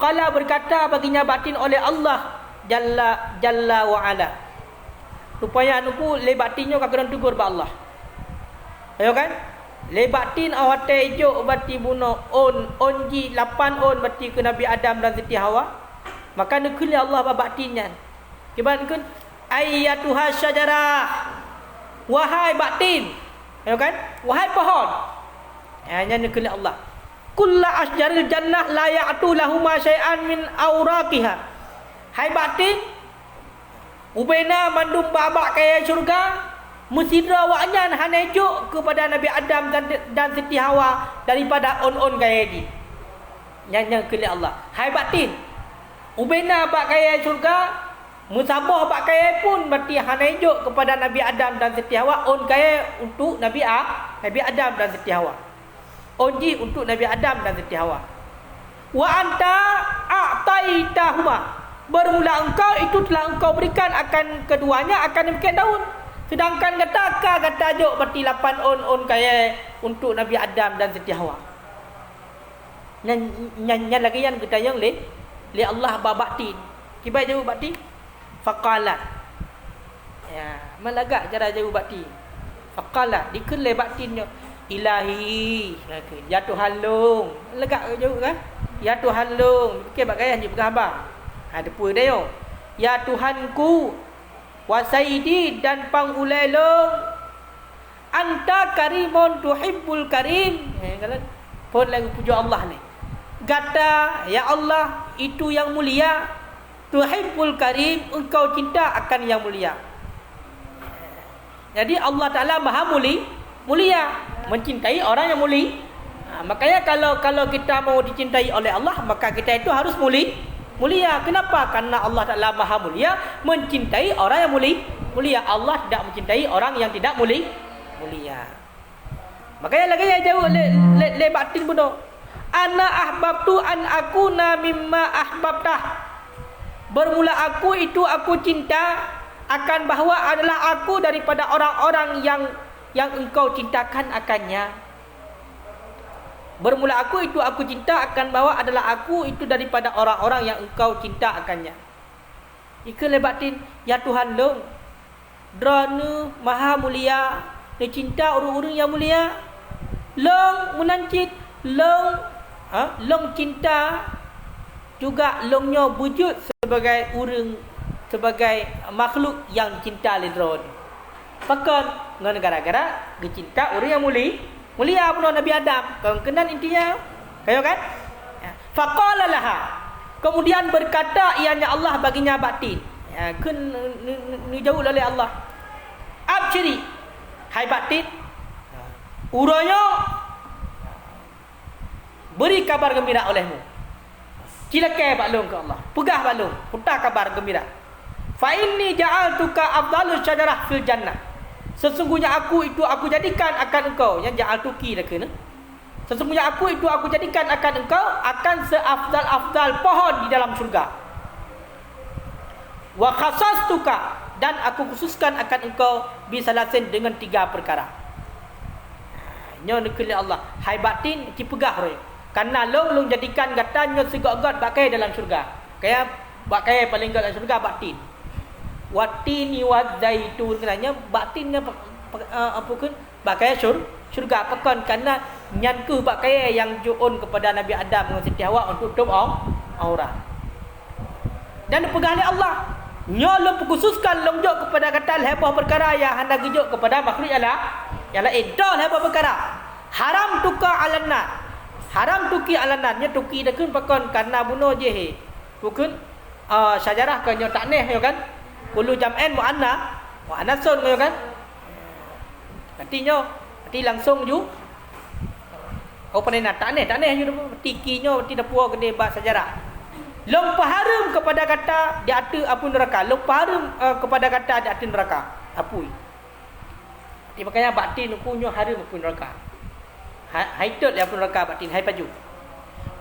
Qala berkata baginya batin oleh Allah Jalla wa ala. Rupanya anu pu le batinnya kakak tugur ba Allah. Ayo kan? Le batin awate ijo bati buno onji 8 on bati ke Nabi Adam dan Siti Hawa. Maka nekuli Allah ba batinnya. Kiban kun ayyatuha syajarah. Wahai batin. Ayo kan? Wahai pohon. Hanya nekuli Allah. Kullu asjaril jannah la ya'tu lahuma syai'an min awraqiha. Hai batin, ubena mandum babak kaya syurga, mesidra waknya hanejuk kepada Nabi Adam dan Siti Hawa daripada on kaya di. Nyanyi ke Allah. Hai batin, ubena bak kaya syurga, musabah bak kaya pun berarti hanejuk kepada Nabi Adam dan Siti Hawa on kaya untuk Nabi Adam dan Siti Hawa. Onji untuk Nabi Adam dan Siti Hawa. Wa anta a'taitahuma. Bermula engkau itu telah engkau berikan akan keduanya akan demikian Daud. Sedangkan kata jok berarti 8 on kaya untuk Nabi Adam dan Siti Hawa. Nya lagi yang kita yang le Allah babakti. Kibai jauh bakti. Faqalat. Ya, malagak cara jauh bakti. Faqalat dikun le baktinyo. Ilahi. Ya Tuhan long. Legak jauh kan? Ya Tuhan long. Okey bagai hanya berkhabar. Ada pun dia yo. Ya Tuhanku wa sayyidi dan pangulelong anta karimun tuhibbul karim. Kalau pun lagu puja Allah ni. Kata ya Allah itu yang mulia, tuhibbul karim, engkau cinta akan yang mulia. Jadi Allah Taala Maha mulia, mencintai orang yang mulia. Makanya kalau kita mau dicintai oleh Allah, maka kita itu harus mulia. Kenapa? Karena Allah Ta'ala Maha mulia, mencintai orang yang mulia. Allah tidak mencintai orang yang tidak mulia. Makanya lagi yang jauh le batin bunuh. Ana ahbabtu an akuna mimma ahbabtah. Bermula aku itu aku cinta akan bahawa adalah aku daripada orang-orang yang engkau cintakan akannya. Bermula aku itu aku cinta akan bahawa adalah aku itu daripada orang-orang yang engkau cinta akannya. Ika lebatin ya Tuhan long. Dranu Maha mulia, dia cinta orang-orang yang mulia. Long menancit, long cinta juga longnya wujud sebagai orang, sebagai makhluk yang cinta lidron. Pakan dengan gara-gara dia cinta orang yang mulia pun Nabi Adam. Kau kenal intinya. Kayo kan? Faqala laha. Kemudian berkata ianya Allah baginya batin. Kun ni jauh oleh Allah. Abshiri. Hai batin. Uranya beri kabar gembira olehmu. Cilakai baklung ke Allah. Pegah baklung. Putar kabar gembira. Fa inni ja'altuka afdalus syajarah fil jannah. Sesungguhnya aku itu aku jadikan akan engkau yang ja'altuki dah kena. Sesungguhnya aku itu aku jadikan akan engkau akan seafdal-afdal pohon di dalam syurga. Wa khasastuka dan aku khususkan akan engkau bisalasin dengan 3 perkara. Nyo nekeli Allah. Hai batin dipegah roy. Karena long jadikan gatanya segak-gat bakai dalam syurga. Kayak bakai paling gat dalam syurga batin. Watini wadaitun kenanya batinnya apa kan bakai syurga pekan karena nyanku bakai yang juun kepada Nabi Adam dengan Siti Hawa untuk tutup aurat. Dan pegang oleh Allah. Nyolong khususkan longjok kepada kata heboh perkara yang hendak gijuk kepada makhluk yang lain. Dah heboh perkara. Haram tuka alanat. Haram tuki alanatnya tuki dah kun pekan karena bunuh je. Bukan syajarah kan yo tak neh yo kan. Kullu jam'an mu'anna Wa anasun kau kan. Artinya arti langsung ju. Kau pernah nak tak ni ju tikinya arti dapur gede bab sejarah. Long paharum kepada kata di atas api neraka. Long paharum kepada kata di atas neraka. Api. Di makanya batin punya harum api neraka. Haitut li api neraka batin hai paju.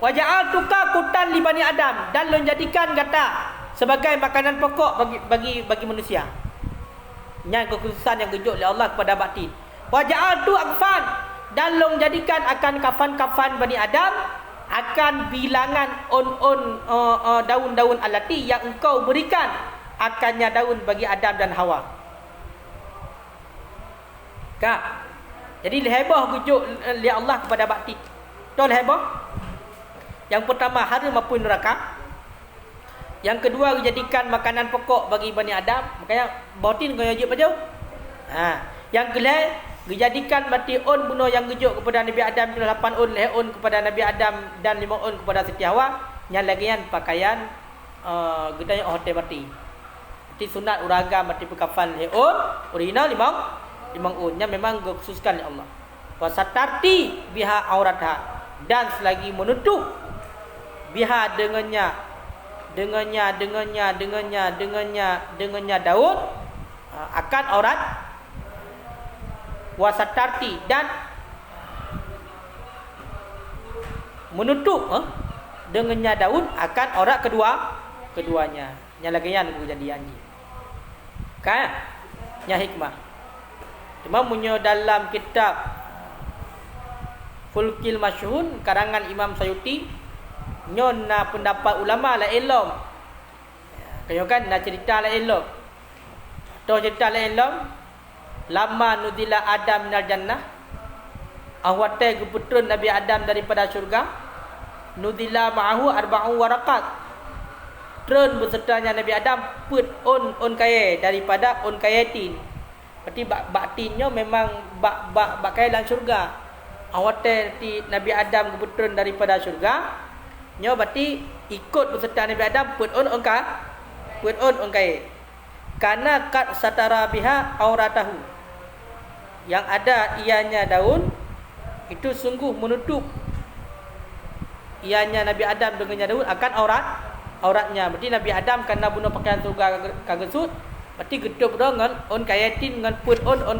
Wa ja'altuka qutan li bani Adam, dan long jadikan kata sebagai makanan pokok bagi manusia. Yang kekhususan yang gejut oleh Allah kepada batin. Wa ja'altu akfan, dan long jadikan akan kafan-kafan Bani Adam akan bilangan daun-daun alati yang engkau berikan akannya daun bagi Adam dan Hawa. Kak. Jadi lebah gejut li Allah kepada bakti. Tu lebah. Yang pertama haram api neraka. Yang kedua dijadikan makanan pokok bagi Bani Adam. Makanya batin kau wajib baca. Yang kelima dijadikan mati on bunuh yang gejut kepada Nabi Adam 8 on, 8 on kepada Nabi Adam dan 5 on kepada Siti Hawa. Yang lagian pakaian gedanya hotel mati. Mati sunat uraga mati berkafan 8 on, original 5 on. Yang memang khususkan oleh Allah. Wa satarti biha auratha, dan selagi menutup biha dengannya daun akan aurat. Wasatarti, dan menutup dengannya daun akan aurat keduanya. Yang lagian kejadian ni. Kan? Yang hikmah. Cuma punya dalam kitab Fulkil Masyhun karangan Imam Sayuti nyona pendapat ulama la ilm. Kaya kan nak cerita la ilm. Tu cerita la ilm. Lama nudila Adam minal jannah, awate keputrun Nabi Adam daripada syurga. Nudila ma'ahu arba'u waraqat, trun bersertanya Nabi Adam put on kaya daripada on kayatin. Berarti baktinnya memang bak kaya dalam syurga. Awate Nabi Adam keputrun daripada syurga. Nyo berarti ikut berserta Nabi Adam put on kaya. Karena kat satara biha auratahu, yang ada ianya daun itu sungguh menutup ianya Nabi Adam dengannya daun akan auratnya. Berarti Nabi Adam kerana guna pakaian surga kagesut, berarti getup dengan on kayatin dengan put on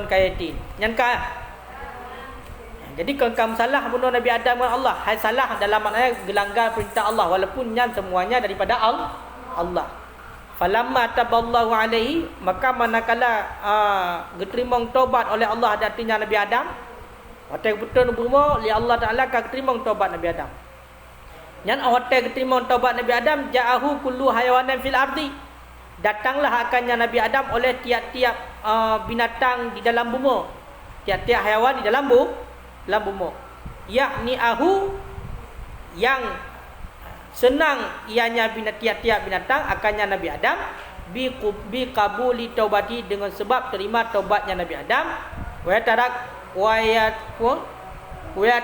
kayatin. Nyangka. Jadi kalau kamu salah bunuh Nabi Adam dengan Allah, hai salah dalam maknanya gelanggar perintah Allah, walaupun nyan semuanya daripada Allah. Falamma taballahu alaihi, maka manakala diterima taubat oleh Allah datinya Nabi Adam, waktu betul berumur li Allah Taala ka diterima taubat Nabi Adam. Yang waktu diterima taubat Nabi Adam, ja'ahu kullu hayawanan fil ardi, datanglah akannya Nabi Adam oleh tiap-tiap binatang di dalam bumi, tiap-tiap haiwan di dalam bumi. Yakni ahu, yang senang ianya tiap-tiap binatang akannya Nabi Adam bi qabuli taubati, dengan sebab terima taubatnya Nabi Adam. Wa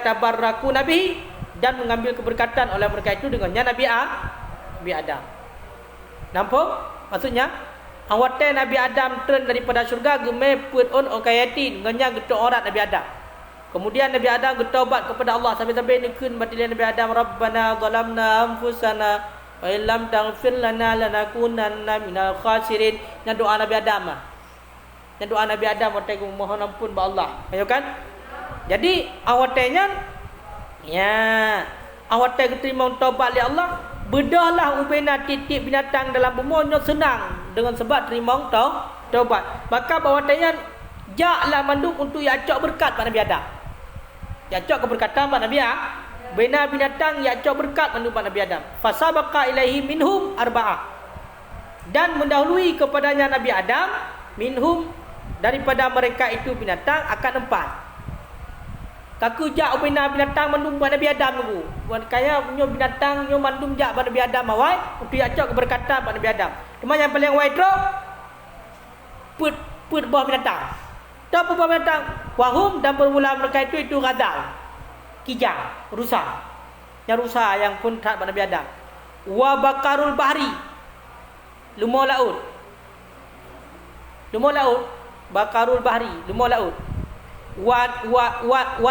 tabarraku nabi, dan mengambil keberkatan oleh mereka itu dengannya Nabi Adam. Nampak maksudnya? Awate Nabi Adam turun daripada syurga gemeh put on kayatin dengannya getuk aurat Nabi Adam. Kemudian Nabi Adam bertaubat kepada Allah sampai-sampai nikun batilan Nabi Adam, Rabbana zalamna anfusana wa illam taghfir lana lanakunanna minal khasirin. Yang doa Nabi Adam. Yang doa Nabi Adam waktu mohon ampun ba Allah. Ayo kan? Jadi awatnya awatnya terima taubat li Allah, bedahlah ubena titik binatang dalam bumi senang dengan sebab terima taubat. Maka awatnya jaklah mandum untuk acak berkat pada Nabi Adam. Acak keberkatan pada Nabi Adam. Bina binatang acak berkat mandum pada Nabi Adam. Fasabaqa ilaihi minhum arba'ah. Dan mendahului kepadanya Nabi Adam minhum, daripada mereka itu binatang akan 4. Kaku jak bina binatang mandum pada Nabi Adam dulu. Buat kaya punya binatang nyo mandum jak pada Nabi Adam awai untuk acak keberkatan pada Nabi Adam. Cuma yang paling awai tu put bawah binatang. Tak apa binatang. Wahum, dan bermula mereka itu ghadal, kijang, rusa. Yang rusa yang pun tak pada Nabi Adam. Wa bakarul bahri, lumau laut. Lumur laut. Bakarul bahri, lumur laut. Wa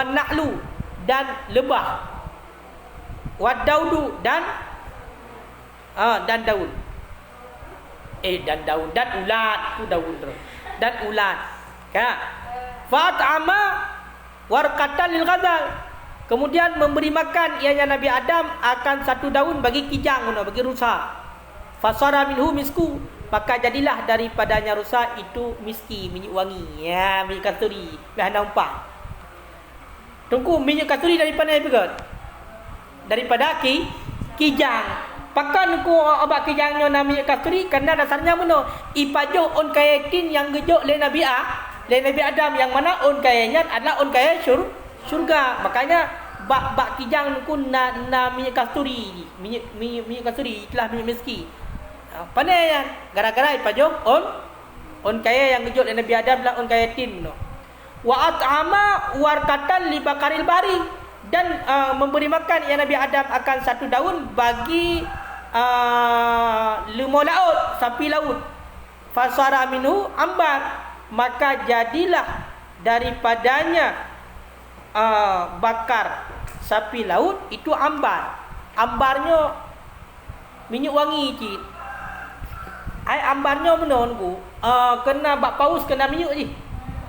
na'lu, dan lebah. Wa daudu, dan daun. Dan daun, dan ulat, tu daun terus. Dan ulat. Kan? Fat'ama warqatan lil ghazal. Kemudian memberi makan ianya Nabi Adam akan satu daun bagi kijang, bagi rusa. Fasara minhu misku, maka jadilah daripadanya rusa itu miski, minyak wangi. Ya, minyak kasturi. Dah nampak. Tunggu, minyak kasturi daripada apa? Daripada kijang. Pakan ku obat kijangnya nama minyak kasturi kerana dasarnya mana? Ipajo on kayatin yang gejok le Nabi Adam, yang mana on kayanya adalah on kaya syurga. Makanya bak kijang ku na minyak kasturi. Minyak kasturi itulah minyak miski. Pandai ya, gara-gara ipajo on kaya yang gejok le Nabi Adam lah on kayatin no. Wa at'ama warqatan li bakaril bari, dan memberi makan ya Nabi Adam akan satu daun bagi lemur laut, sapi laut. Fasara minhu ambar, maka jadilah daripadanya bakar sapi laut itu ambar. Ambarnya minyak wangi cik. Ai ambarnya benar ku. Kena bak paus, kena minyak je.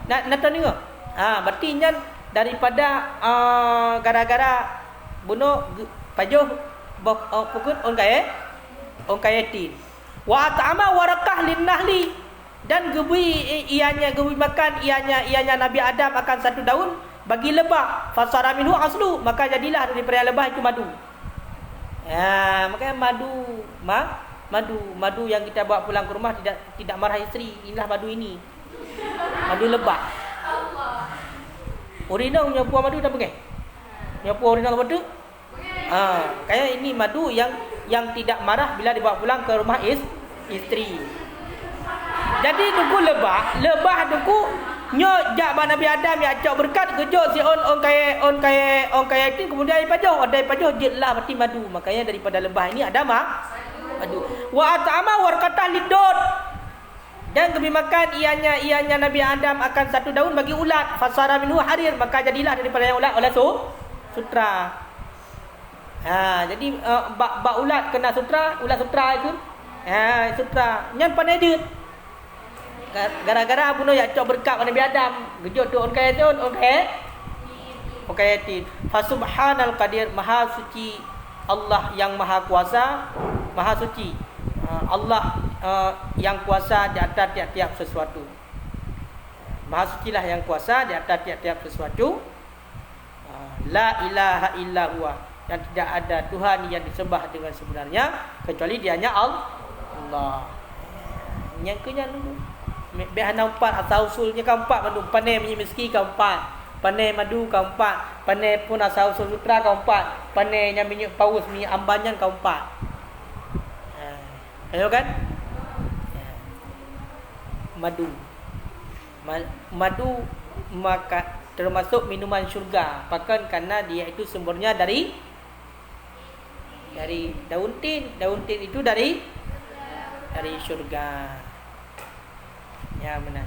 Nak tahu ni ke? Berarti nyan daripada gara-gara bunuh pajuh pukul on kaya tin. Wa at'ama warakah lin nahli, dan gebi makan ianya Nabi Adam akan satu daun bagi lebah. Fasara minhu aslu, maka jadilah daripada lebah itu madu. Makanya madu yang kita bawa pulang ke rumah tidak marah isteri. Inilah madu ini. Madu lebah. Urinal menyapu madu dah pakai? Menyapu urinal madu? Kayak ini madu yang tidak marah bila dibawa pulang ke rumah isteri. Jadi tunggu lebah tunggu nyok jak Nabi Adam ya cak berkat kejok si on kaya itu, kemudian ada pajoh jelah berarti madu. Makanya daripada lebah ini ada madu. Wa at'ama warqatan lidod, dan kami makan ianya Nabi Adam akan satu daun bagi ulat. Fasara minhu harir, maka jadilah daripada yang ulat oleh sutra. Jadi bak ulat kena sutra, ulat sutra itu. Sutra nyan pandai dia. Gara-gara bunuh ya cok berkat Nabi Adam. Gejot tu on kayatin. Fa subhanal qadir, maha suci Allah yang maha kuasa, maha suci. Allah yang kuasa di atas tiap-tiap sesuatu. Maha sucilah yang kuasa di atas tiap-tiap sesuatu. La ilaha illa huwa, dan tidak ada Tuhan yang disembah dengan sebenarnya kecuali Dianya Allah. Yang kenyang dulu. Biar nampak asal usulnya keempat madu. Pandai menyemiski keempat. Pandai madu keempat. Pandai pun asal usul sutra keempat. Pandai yang minyak paus, minyak ambanyan keempat. Ayo kan? Madu maka termasuk minuman syurga. Bahkan karena dia itu sumbernya dari daun tin. Daun tin itu dari syurga. Ya benar.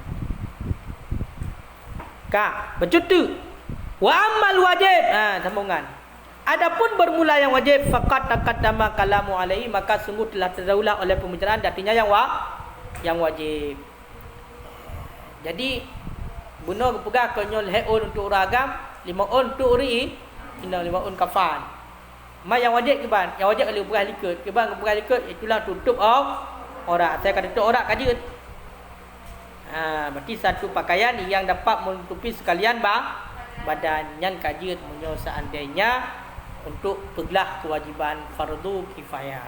Becutu. Wa amal wajib. Sambungan. Adapun bermula yang wajib, faqat taqaddama kalamu alaihi, maka sungguh telah terdahulu oleh pembicaraan artinya yang wajib. Jadi bunuh pegang konyol heun untuk ragam, 5 on untuk uri, 5 on kafan. Yang wajib ke ban? Yang wajib kalau pegang likut. Ke ban pegang likut itulah tutup orang. Saya akan tutup orang kaji. Berarti satu pakaian yang dapat menutupi sekalian badan. Yang kaji punya seandainya untuk pegelah kewajiban fardu kifayah.